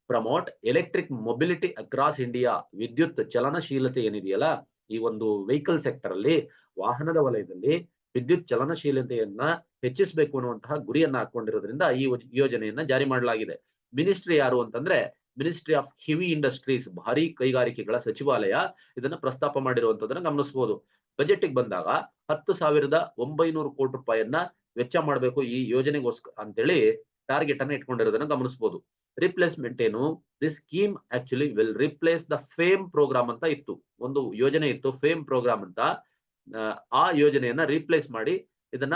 promote electric mobility across India. ವಿದ್ಯುತ್ ಚಲನಶೀಲತೆ ಏನಿದೆಯಲ್ಲ, ಈ ಒಂದು ವೆಹಿಕಲ್ ಸೆಕ್ಟರ್ ಅಲ್ಲಿ, ವಾಹನದ ವಲಯದಲ್ಲಿ ವಿದ್ಯುತ್ ಚಲನಶೀಲತೆಯನ್ನ ಹೆಚ್ಚಿಸಬೇಕು ಅನ್ನುವಂತಹ ಗುರಿಯನ್ನ ಹಾಕೊಂಡಿರೋದ್ರಿಂದ ಈ ಯೋಜನೆಯನ್ನ ಜಾರಿ ಮಾಡಲಾಗಿದೆ. ಮಿನಿಸ್ಟ್ರಿ ಯಾರು ಅಂತಂದ್ರೆ ಮಿನಿಸ್ಟ್ರಿ ಆಫ್ ಹೆವಿ ಇಂಡಸ್ಟ್ರೀಸ್, ಭಾರಿ ಕೈಗಾರಿಕೆಗಳ ಸಚಿವಾಲಯ ಇದನ್ನ ಪ್ರಸ್ತಾಪ ಮಾಡಿರುವಂತದನ್ನ ಗಮನಿಸಬಹುದು. ಬಜೆಟ್ಗೆ ಬಂದಾಗ 10,900 ಕೋಟಿ ರೂಪಾಯಿಯನ್ನ ವೆಚ್ಚ ಮಾಡಬೇಕು ಈ ಯೋಜನೆಗೋಸ್ಕರ ಅಂತೇಳಿ ಟಾರ್ಗೆಟ್ ಅನ್ನ ಇಟ್ಕೊಂಡಿರೋದನ್ನ ಗಮನಿಸಬಹುದು. ರಿಪ್ಲೇಸ್ಮೆಂಟ್ ಏನು? This scheme actually will replace the FAME program ಅಂತ ಇತ್ತು, ಒಂದು ಯೋಜನೆ ಇತ್ತು ಫೇಮ್ ಪ್ರೋಗ್ರಾಮ್ ಅಂತ. ಆ ಯೋಜನೆಯನ್ನ ರೀಪ್ಲೇಸ್ ಮಾಡಿ ಇದನ್ನ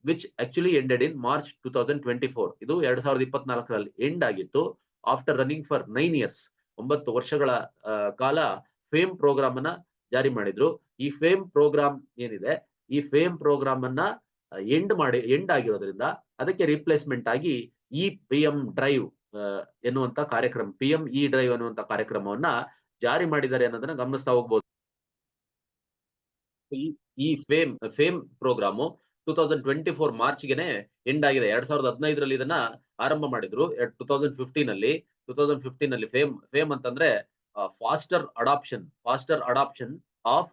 which actually ended in March 2024. ಇದು 2024ರಲ್ಲಿ ಎಂಡ್ ಆಗಿತ್ತು. ಆಫ್ಟರ್ ರನ್ನಿಂಗ್ ಫಾರ್ 9 years, 9 ವರ್ಷಗಳ ಕಾಲ ಫೇಮ್ ಪ್ರೋಗ್ರಾಮ್ ಅನ್ನ ಜಾರಿ ಮಾಡಿದ್ರು. ಈ ಫೇಮ್ ಪ್ರೋಗ್ರಾಮ್ ಏನಿದೆ, ಈ ಫೇಮ್ ಪ್ರೋಗ್ರಾಮ್ ಅನ್ನ ಎಂಡ್ ಆಗಿರೋದ್ರಿಂದ ಅದಕ್ಕೆ ರಿಪ್ಲೇಸ್ಮೆಂಟ್ ಆಗಿ ಈ PM ಡ್ರೈವ್ ಎನ್ನುವಂತ ಕಾರ್ಯಕ್ರಮ, PM ಇ ಡ್ರೈವ್ ಅನ್ನುವಂತ ಕಾರ್ಯಕ್ರಮವನ್ನ ಜಾರಿ ಮಾಡಿದ್ದಾರೆ ಅನ್ನೋದನ್ನ ಗಮನಿಸ್ತಾ ಹೋಗ್ಬೋದು. ಈ ಫೇಮ್ ಪ್ರೋಗ್ರಾಮು 2024 ಮಾರ್ಚ್ಗೆನೆ ಎಂಡ್ ಆಗಿದೆ. 2015ರಲ್ಲಿ ಇದನ್ನ ಆರಂಭ ಮಾಡಿದ್ರು. 2015 ನಲ್ಲಿ ಫೇಮ್ ಅಂತಂದ್ರೆ faster adoption of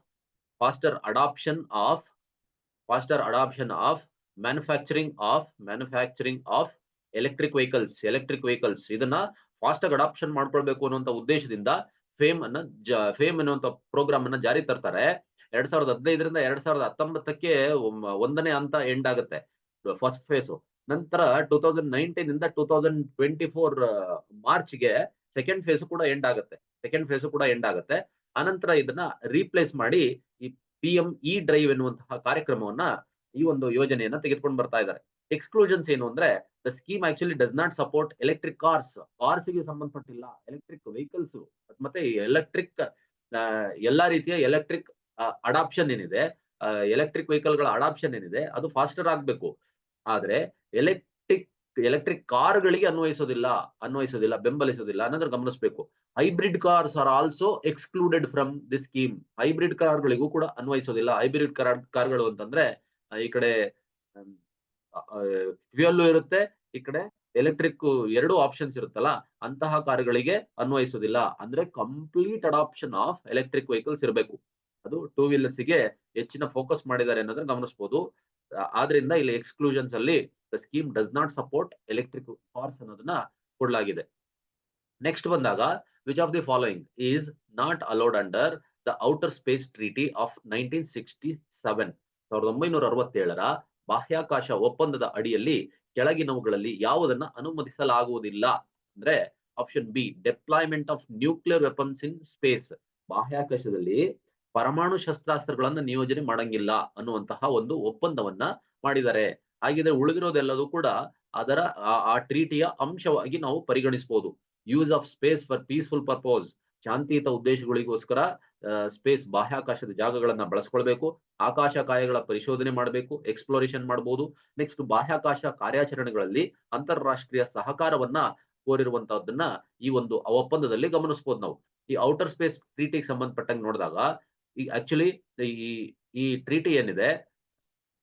manufacturing of electric vehicles ಇದನ್ನ ಫಾಸ್ಟ್ ಆಗಿ ಅಡಾಪ್ಷನ್ ಮಾಡ್ಕೊಳ್ಬೇಕು ಅನ್ನುವಂತ ಉದ್ದೇಶದಿಂದ ಫೇಮ್ ಅನ್ನುವಂತ ಪ್ರೋಗ್ರಾಮ್ ಅನ್ನ ಜಾರಿ ತರ್ತಾರೆ. 2015ರಿಂದ 2019ಕ್ಕೆ ಒಂದನೇ ಹಂತ ಎಂಡ್ ಆಗುತ್ತೆ, ಫಸ್ಟ್ ಫೇಸ್. ನಂತರ 2019 ಇಂದ 2024 ಮಾರ್ಚ್ಗೆ ಸೆಕೆಂಡ್ ಫೇಸ್ ಕೂಡ ಎಂಡ್ ಆಗುತ್ತೆ. ಅನಂತರ ಇದನ್ನ ರೀಪ್ಲೇಸ್ ಮಾಡಿ ಈ PM ಇ ಡ್ರೈವ್ ಎನ್ನುವಂತಹ ಕಾರ್ಯಕ್ರಮವನ್ನ, ಈ ಒಂದು ಯೋಜನೆಯನ್ನ ತೆಗೆದುಕೊಂಡು ಬರ್ತಾ ಇದ್ದಾರೆ. ಎಕ್ಸ್ಕ್ಲೂಷನ್ಸ್ ಏನು ಅಂದ್ರೆ, the scheme actually does not support electric ಕಾರ್ಸ್ಗೆ ಸಂಬಂಧಪಟ್ಟಿಲ್ಲ, ಎಲೆಕ್ಟ್ರಿಕ್ ವೆಹಿಕಲ್ಸ್ ಮತ್ತೆ ಎಲ್ಲಾ ರೀತಿಯ ಎಲೆಕ್ಟ್ರಿಕ್ ಅಡಾಪ್ಷನ್ ಏನಿದೆ, ಎಲೆಕ್ಟ್ರಿಕ್ ವೆಹಿಕಲ್ಗಳ ಅಡಾಪ್ಷನ್ ಏನಿದೆ ಅದು ಫಾಸ್ಟರ್ ಆಗ್ಬೇಕು. ಆದ್ರೆ ಎಲೆಕ್ಟ್ರಿಕ್ ಕಾರ್ಗಳಿಗೆ ಅನ್ವಯಿಸೋದಿಲ್ಲ, ಬೆಂಬಲಿಸೋದಿಲ್ಲ ಅನ್ನೋದ್ರ ಗಮನಿಸಬೇಕು. Hybrid cars are also excluded from the scheme. Hybrid ಕಾರ್ಗಳಿಗೂ ಕೂಡ ಅನ್ವಯಿಸೋದಿಲ್ಲ. ಹೈಬ್ರಿಡ್ ಕಾರ್ಗಳು ಅಂತಂದ್ರೆ ಈ ಕಡೆ ಫ್ಯೂಯಲ್ ಇರುತ್ತೆ, ಈ ಕಡೆ ಎಲೆಕ್ಟ್ರಿಕ್ ಎರಡು ಆಪ್ಷನ್ಸ್ ಇರುತ್ತಲ್ಲ, ಅಂತಹ ಕಾರುಗಳಿಗೆ ಅನ್ವಯಿಸೋದಿಲ್ಲ. ಅಂದ್ರೆ complete adoption of electric vehicles ಇರಬೇಕು. ಅದು ಟೂ ವೀಲರ್ಸ್ಗೆ ಹೆಚ್ಚಿನ ಫೋಕಸ್ ಮಾಡಿದ್ದಾರೆ ಅನ್ನೋದನ್ನ ಗಮನಿಸಬಹುದು. ಆದ್ರಿಂದ ಇಲ್ಲಿ ಎಕ್ಸ್ಕ್ಲೂಷನ್ಸ್ ಅಲ್ಲಿ the scheme does not support electric cars ಅನ್ನೋದನ್ನ ಕೊಡಲಾಗಿದೆ. ನೆಕ್ಸ್ಟ್ ಬಂದಾಗ, which of the following is not allowed under the outer space treaty of 1967? 1967ರ ಬಾಹ್ಯಾಕಾಶ ಒಪ್ಪಂದದ ಅಡಿಯಲ್ಲಿ ಕೆಳಗಿನವುಗಳಲ್ಲಿ ಯಾವುದನ್ನ ಅನುಮತಿಸಲಾಗುವುದಿಲ್ಲ ಅಂದ್ರೆ, option B, deployment of nuclear weapons in space. ಬಾಹ್ಯಾಕಾಶದಲ್ಲಿ ಪರಮಾಣು ಶಸ್ತ್ರಾಸ್ತ್ರಗಳನ್ನ ನಿಯೋಜನೆ ಮಾಡಂಗಿಲ್ಲ ಅನ್ನುವಂತಹ ಒಂದು ಒಪ್ಪಂದವನ್ನ ಮಾಡಿದ್ದಾರೆ. ಹಾಗಿದ್ರೆ ಉಳಿದಿರೋದೆಲ್ಲದೂ ಕೂಡ ಅದರ ಆ ಟ್ರೀಟಿಯ ಅಂಶವಾಗಿ ನಾವು ಪರಿಗಣಿಸಬಹುದು. Use of space for peaceful purpose, ಶಾಂತಿಯುತ ಉದ್ದೇಶಗಳಿಗೋಸ್ಕರ ಸ್ಪೇಸ್ ಬಾಹ್ಯಾಕಾಶದ ಜಾಗಗಳನ್ನ ಬಳಸ್ಕೊಳ್ಬೇಕು. ಆಕಾಶ ಕಾಯಗಳ ಪರಿಶೋಧನೆ ಮಾಡಬೇಕು, ಎಕ್ಸ್ಪ್ಲೋರೇಷನ್ ಮಾಡಬಹುದು. ನೆಕ್ಸ್ಟ್, ಬಾಹ್ಯಾಕಾಶ ಕಾರ್ಯಾಚರಣೆಗಳಲ್ಲಿ ಅಂತಾರಾಷ್ಟ್ರೀಯ ಸಹಕಾರವನ್ನ ಕೋರಿರುವಂತಹದ್ದನ್ನ ಈ ಒಂದು ಒಪ್ಪಂದದಲ್ಲಿ ಗಮನಿಸಬಹುದು ನಾವು. ಈ ಔಟರ್ ಸ್ಪೇಸ್ ಟ್ರೀಟಿಗೆ ಸಂಬಂಧಪಟ್ಟಂಗೆ ನೋಡಿದಾಗ, ಈ ಆಕ್ಚುಲಿ ಈ ಟ್ರೀಟಿ ಏನಿದೆ,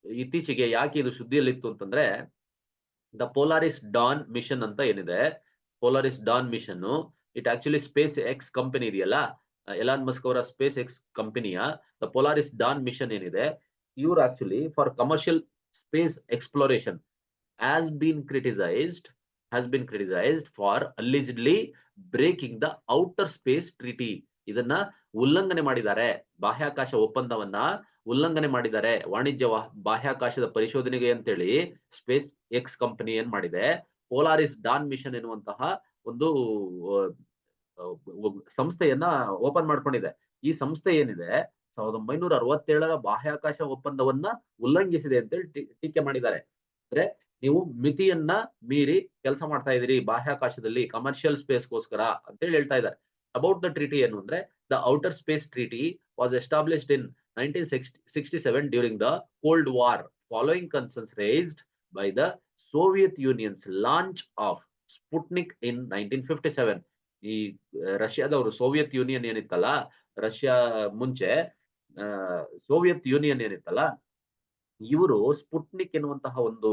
ಇತ್ತೀಚೆಗೆ ಯಾಕೆ ಇದು ಸುದ್ದಿಯಲ್ಲಿತ್ತು ಅಂತಂದ್ರೆ, ದ ಪೋಲಾರಿಸ್ ಡಾನ್ ಮಿಷನ್ ಅಂತ ಏನಿದೆ, Polaris Dawn mission, it actually SpaceX company ಇದೆಯಲ್ಲ, ಎಲಾನ್ ಮಸ್ಕ್ ಅವರ ಸ್ಪೇಸ್ ಎಕ್ಸ್ ಕಂಪನಿಯ ದ ಪೋಲಾರಿಸ್ ಡಾನ್ ಮಿಷನ್ ಏನಿದೆ, ಇವರು actually for commercial space exploration has been criticised for allegedly breaking the outer space treaty. ಇದನ್ನ ಉಲ್ಲಂಘನೆ ಮಾಡಿದ್ದಾರೆ, ಬಾಹ್ಯಾಕಾಶ ಒಪ್ಪಂದವನ್ನ ಉಲ್ಲಂಘನೆ ಮಾಡಿದ್ದಾರೆ. ವಾಣಿಜ್ಯ ಬಾಹ್ಯಾಕಾಶದ ಪರಿಶೋಧನೆಗೆ ಅಂತೇಳಿ ಸ್ಪೇಸ್ ಎಕ್ಸ್ ಕಂಪನಿ ಏನ್ ಮಾಡಿದೆ, ಪೋಲಾರಿಸ್ ಡಾನ್ ಮಿಷನ್ ಎನ್ನುವಂತಹ ಒಂದು ಸಂಸ್ಥೆಯನ್ನ ಓಪನ್ ಮಾಡ್ಕೊಂಡಿದೆ. ಈ ಸಂಸ್ಥೆ ಏನಿದೆ 1967ರ ಬಾಹ್ಯಾಕಾಶ ಒಪ್ಪಂದವನ್ನ ಉಲ್ಲಂಘಿಸಿದೆ ಅಂತೇಳಿ ಟೀಕೆ ಮಾಡಿದ್ದಾರೆ. ಅಂದ್ರೆ ನೀವು ಮಿತಿಯನ್ನ ಮೀರಿ ಕೆಲಸ ಮಾಡ್ತಾ ಇದೀರಿ ಬಾಹ್ಯಾಕಾಶದಲ್ಲಿ ಕಮರ್ಷಿಯಲ್ ಸ್ಪೇಸ್ಗೋಸ್ಕರ ಅಂತೇಳಿ ಹೇಳ್ತಾ ಇದ್ದಾರೆ. ಅಬೌಟ್ ದ ಟ್ರೀಟಿ ಏನು ಅಂದ್ರೆ, the outer space treaty was established in 1967 during the Cold War following concerns raised by the Soviet Union's launch of Sputnik in 1957. ಈ ರಷ್ಯಾದವರು, ಸೋವಿಯತ್ ಯೂನಿಯನ್ ಏನಿತ್ತಲ್ಲ, ರಷ್ಯಾ ಮುಂಚೆ ಸೋವಿಯತ್ ಯೂನಿಯನ್ ಏನಿತ್ತಲ್ಲ, ಇವರು ಸ್ಪುಟ್ನಿಕ್ ಎನ್ನುವಂತಹ ಒಂದು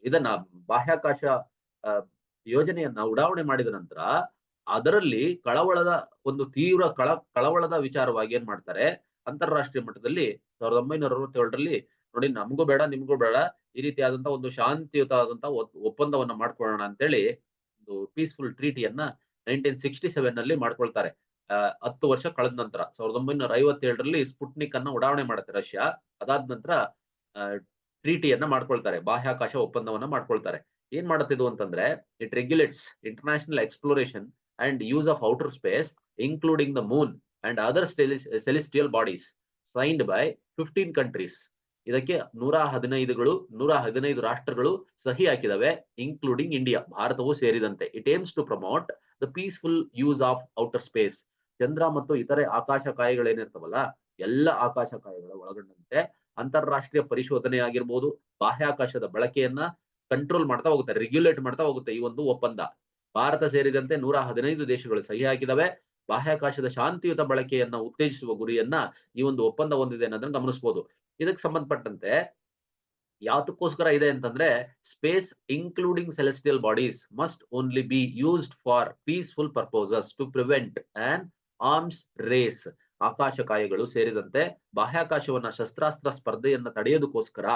ಇದನ್ನ ಬಾಹ್ಯಾಕಾಶ ಯೋಜನೆಯನ್ನ ಉಡಾವಣೆ ಮಾಡಿದ ನಂತರ ಅದರಲ್ಲಿ ತೀವ್ರ ಕಳವಳದ ವಿಚಾರವಾಗಿ ಏನ್ ಮಾಡ್ತಾರೆ, ಅಂತಾರಾಷ್ಟ್ರೀಯ ಮಟ್ಟದಲ್ಲಿ 1967ರಲ್ಲಿ ನೋಡಿ ನಮಗೂ ಬೇಡ ನಿಮ್ಗೂ ಬೇಡ, ಈ ರೀತಿಯಾದಂತಹ ಒಂದು ಶಾಂತಿಯುತವಾದಂತಹ ಒಪ್ಪಂದವನ್ನ ಮಾಡ್ಕೊಳ್ಳೋಣ ಅಂತೇಳಿ ಒಂದು ಪೀಸ್ಫುಲ್ ಟ್ರೀಟಿಯನ್ನ 1967 ನಲ್ಲಿ ಮಾಡ್ಕೊಳ್ತಾರೆ. 10 ವರ್ಷ ಕಳೆದ ನಂತರ 1957ರಲ್ಲಿ ಸ್ಪುಟ್ನಿಕ್ ಅನ್ನ ಉಡಾವಣೆ ಮಾಡುತ್ತೆ ರಷ್ಯಾ. ಅದಾದ ನಂತರ ಟ್ರೀಟಿಯನ್ನ ಮಾಡ್ಕೊಳ್ತಾರೆ, ಬಾಹ್ಯಾಕಾಶ ಒಪ್ಪಂದವನ್ನ ಮಾಡ್ಕೊಳ್ತಾರೆ. ಏನ್ ಮಾಡುತ್ತೆ ಇದು ಅಂತಂದ್ರೆ, it regulates international exploration and use of outer space including the moon and other celestial bodies signed by 15 countries. ಇದಕ್ಕೆ 115 ರಾಷ್ಟ್ರಗಳು ಸಹಿ ಹಾಕಿದವೆ, ಇನ್ಕ್ಲೂಡಿಂಗ್ ಇಂಡಿಯಾ, ಭಾರತವೂ ಸೇರಿದಂತೆ. It aims to promote the peaceful use of outer space. ಚಂದ್ರ ಮತ್ತು ಇತರೆ ಆಕಾಶ ಕಾಯಗಳೇನಿರ್ತವಲ್ಲ, ಎಲ್ಲ ಆಕಾಶ ಕಾಯಗಳ ಒಳಗೊಂಡಂತೆ ಅಂತಾರಾಷ್ಟ್ರೀಯ ಪರಿಶೋಧನೆ ಆಗಿರ್ಬೋದು, ಬಾಹ್ಯಾಕಾಶದ ಬಳಕೆಯನ್ನ ಕಂಟ್ರೋಲ್ ಮಾಡ್ತಾ ಹೋಗುತ್ತೆ, ರೆಗ್ಯುಲೇಟ್ ಮಾಡ್ತಾ ಹೋಗುತ್ತೆ ಈ ಒಂದು ಒಪ್ಪಂದ. ಭಾರತ ಸೇರಿದಂತೆ 115 ದೇಶಗಳು ಸಹಿ ಹಾಕಿದವೆ. ಬಾಹ್ಯಾಕಾಶದ ಶಾಂತಿಯುತ ಬಳಕೆಯನ್ನ ಉತ್ತೇಜಿಸುವ ಗುರಿಯನ್ನ ಈ ಒಂದು ಒಪ್ಪಂದ ಹೊಂದಿದೆ ಅನ್ನೋದನ್ನ ಗಮನಿಸಬಹುದು. ಇದಕ್ಕೆ ಸಂಬಂಧಪಟ್ಟಂತೆ ಯಾತಕ್ಕೋಸ್ಕರ ಇದೆ ಅಂತಂದ್ರೆ, space including celestial bodies must only be used for peaceful purposes to prevent an arms race. ಆಕಾಶ ಕಾಯಗಳು ಸೇರಿದಂತೆ ಬಾಹ್ಯಾಕಾಶವನ್ನ ಶಸ್ತ್ರಾಸ್ತ್ರ ಸ್ಪರ್ಧೆಯನ್ನ ತಡೆಯೋದಕ್ಕೋಸ್ಕರ,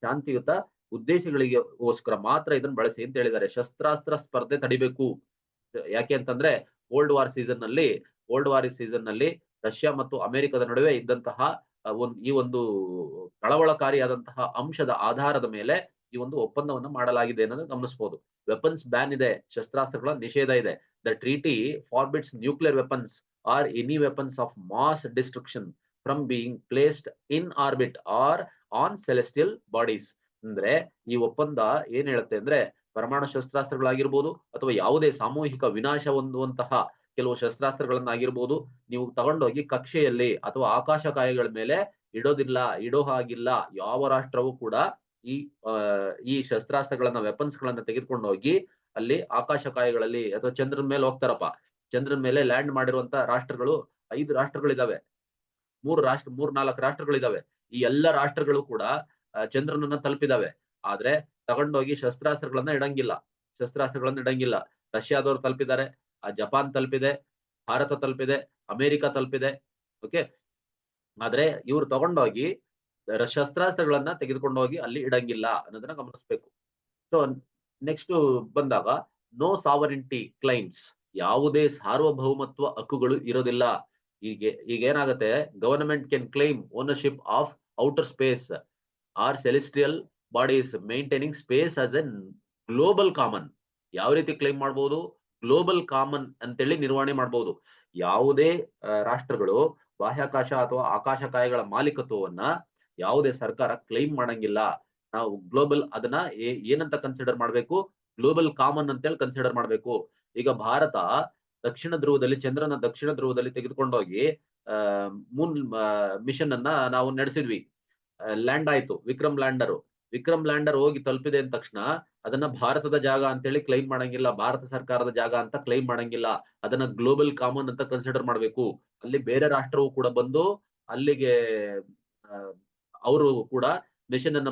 ಶಾಂತಿಯುತ ಉದ್ದೇಶಗಳಿಗೋಸ್ಕರ ಮಾತ್ರ ಇದನ್ನ ಬಳಸಿ ಅಂತ ಹೇಳಿದ್ದಾರೆ. ಶಸ್ತ್ರಾಸ್ತ್ರ ಸ್ಪರ್ಧೆ ತಡಿಬೇಕು. ಯಾಕೆ ಅಂತಂದ್ರೆ, ಕೋಲ್ಡ್ ವಾರ್ ಸೀಸನ್ ನಲ್ಲಿ ರಷ್ಯಾ ಮತ್ತು ಅಮೆರಿಕದ ನಡುವೆ ಇದ್ದಂತಹ ಈ ಒಂದು ಕಳವಳಕಾರಿಯಾದಂತಹ ಅಂಶದ ಆಧಾರದ ಮೇಲೆ ಈ ಒಂದು ಒಪ್ಪಂದವನ್ನು ಮಾಡಲಾಗಿದೆ ಅನ್ನೋದನ್ನ ಗಮನಿಸಬಹುದು. ವೆಪನ್ಸ್ ಬ್ಯಾನ್ ಇದೆ, ಶಸ್ತ್ರಾಸ್ತ್ರಗಳ ನಿಷೇಧ ಇದೆ. The treaty forbids nuclear weapons or any weapons of mass destruction from being placed in orbit or on celestial bodies. ಅಂದ್ರೆ ಈ ಒಪ್ಪಂದ ಏನ್ ಹೇಳುತ್ತೆ ಅಂದ್ರೆ, ಪರಮಾಣು ಶಸ್ತ್ರಾಸ್ತ್ರಗಳಾಗಿರ್ಬೋದು ಅಥವಾ ಯಾವುದೇ ಸಾಮೂಹಿಕ ವಿನಾಶ ಹೊಂದುವಂತಹ ಕೆಲವು ಶಸ್ತ್ರಾಸ್ತ್ರಗಳನ್ನಾಗಿರ್ಬೋದು, ನೀವು ತಗೊಂಡೋಗಿ ಕಕ್ಷೆಯಲ್ಲಿ ಅಥವಾ ಆಕಾಶ ಕಾಯಗಳ ಮೇಲೆ ಇಡೋ ಹಾಗಿಲ್ಲ. ಯಾವ ರಾಷ್ಟ್ರವೂ ಕೂಡ ಈ ಶಸ್ತ್ರಾಸ್ತ್ರಗಳನ್ನ, ವೆಪನ್ಸ್ ಗಳನ್ನ ತೆಗೆದುಕೊಂಡು ಹೋಗಿ ಅಲ್ಲಿ ಆಕಾಶ ಕಾಯಗಳಲ್ಲಿ ಅಥವಾ ಚಂದ್ರನ ಮೇಲೆ ಹೋಗ್ತಾರಪ್ಪ. ಚಂದ್ರನ ಮೇಲೆ ಲ್ಯಾಂಡ್ ಮಾಡಿರುವಂತ ರಾಷ್ಟ್ರಗಳು 5 ರಾಷ್ಟ್ರಗಳಿದಾವೆ, 3-4 ರಾಷ್ಟ್ರಗಳಿದಾವೆ. ಈ ಎಲ್ಲ ರಾಷ್ಟ್ರಗಳು ಕೂಡ ಚಂದ್ರನನ್ನ ತಲುಪಿದಾವೆ. ಆದ್ರೆ ತಗೊಂಡೋಗಿ ಶಸ್ತ್ರಾಸ್ತ್ರಗಳನ್ನ ಇಡಂಗಿಲ್ಲ. ರಷ್ಯಾದವ್ರು ತಲುಪಿದ್ದಾರೆ, ಜಪಾನ್ ತಲುಪಿದೆ, ಭಾರತ ತಲುಪಿದೆ, ಅಮೆರಿಕ ತಲುಪಿದೆ. ಓಕೆ, ಆದ್ರೆ ಇವ್ರು ತಗೊಂಡೋಗಿ ಶಸ್ತ್ರಾಸ್ತ್ರಗಳನ್ನ ತೆಗೆದುಕೊಂಡು ಹೋಗಿ ಅಲ್ಲಿ ಇಡಂಗಿಲ್ಲ ಅನ್ನೋದನ್ನ ಗಮನಿಸ್ಬೇಕು. ಸೊ ನೆಕ್ಸ್ಟ್ ಬಂದಾಗ, ನೋ ಸಾವರಿನ್ಟಿ ಕ್ಲೈಮ್ಸ್, ಯಾವುದೇ ಸಾರ್ವಭೌಮತ್ವ ಹಕ್ಕುಗಳು ಇರೋದಿಲ್ಲ. ಈಗ ಏನಾಗುತ್ತೆ, government can claim ownership of outer space or celestial bodies maintaining space as a global common. ಯಾವ ರೀತಿ ಕ್ಲೈಮ್ ಮಾಡಬಹುದು? ಗ್ಲೋಬಲ್ ಕಾಮನ್ ಅಂತೇಳಿ ನಿರ್ವಹಣೆ ಮಾಡಬಹುದು. ಯಾವುದೇ ರಾಷ್ಟ್ರಗಳು ಬಾಹ್ಯಾಕಾಶ ಅಥವಾ ಆಕಾಶ ಕಾಯಗಳ ಮಾಲೀಕತ್ವವನ್ನ ಯಾವುದೇ ಸರ್ಕಾರ ಕ್ಲೈಮ್ ಮಾಡಂಗಿಲ್ಲ. ನಾವು ಗ್ಲೋಬಲ್ ಅದನ್ನ ಏನಂತ ಕನ್ಸಿಡರ್ ಮಾಡಬೇಕು? ಗ್ಲೋಬಲ್ ಕಾಮನ್ ಅಂತೇಳಿ ಕನ್ಸಿಡರ್ ಮಾಡಬೇಕು. ಈಗ ಭಾರತ ದಕ್ಷಿಣ ಧ್ರುವದಲ್ಲಿ, ಚಂದ್ರನ ದಕ್ಷಿಣ ಧ್ರುವದಲ್ಲಿ ತೆಗೆದುಕೊಂಡೋಗಿ ಮೂನ್ ಮಿಷನ್ ಅನ್ನ ನಾವು ನಡೆಸಿದ್ವಿ. ಲ್ಯಾಂಡ್ ಆಯ್ತು, ವಿಕ್ರಮ್ ಲ್ಯಾಂಡರ್ ಹೋಗಿ ತಲುಪಿದೆ ಅಂದ ತಕ್ಷಣ ಅದನ್ನ ಭಾರತದ ಜಾಗ ಅಂತೇಳಿ ಕ್ಲೈಮ್ ಮಾಡಂಗಿಲ್ಲ, ಭಾರತ ಸರ್ಕಾರದ ಜಾಗ ಅಂತ ಕ್ಲೈಮ್ ಮಾಡಂಗಿಲ್ಲ. ಅದನ್ನ ಗ್ಲೋಬಲ್ ಕಾಮನ್ ಅಂತ ಕನ್ಸಿಡರ್ ಮಾಡಬೇಕು. ಅಲ್ಲಿ ಬೇರೆ ರಾಷ್ಟ್ರವು ಕೂಡ ಬಂದು ಅಲ್ಲಿಗೆ ಅವರು ಕೂಡ ಮಿಷನ್ ಅನ್ನ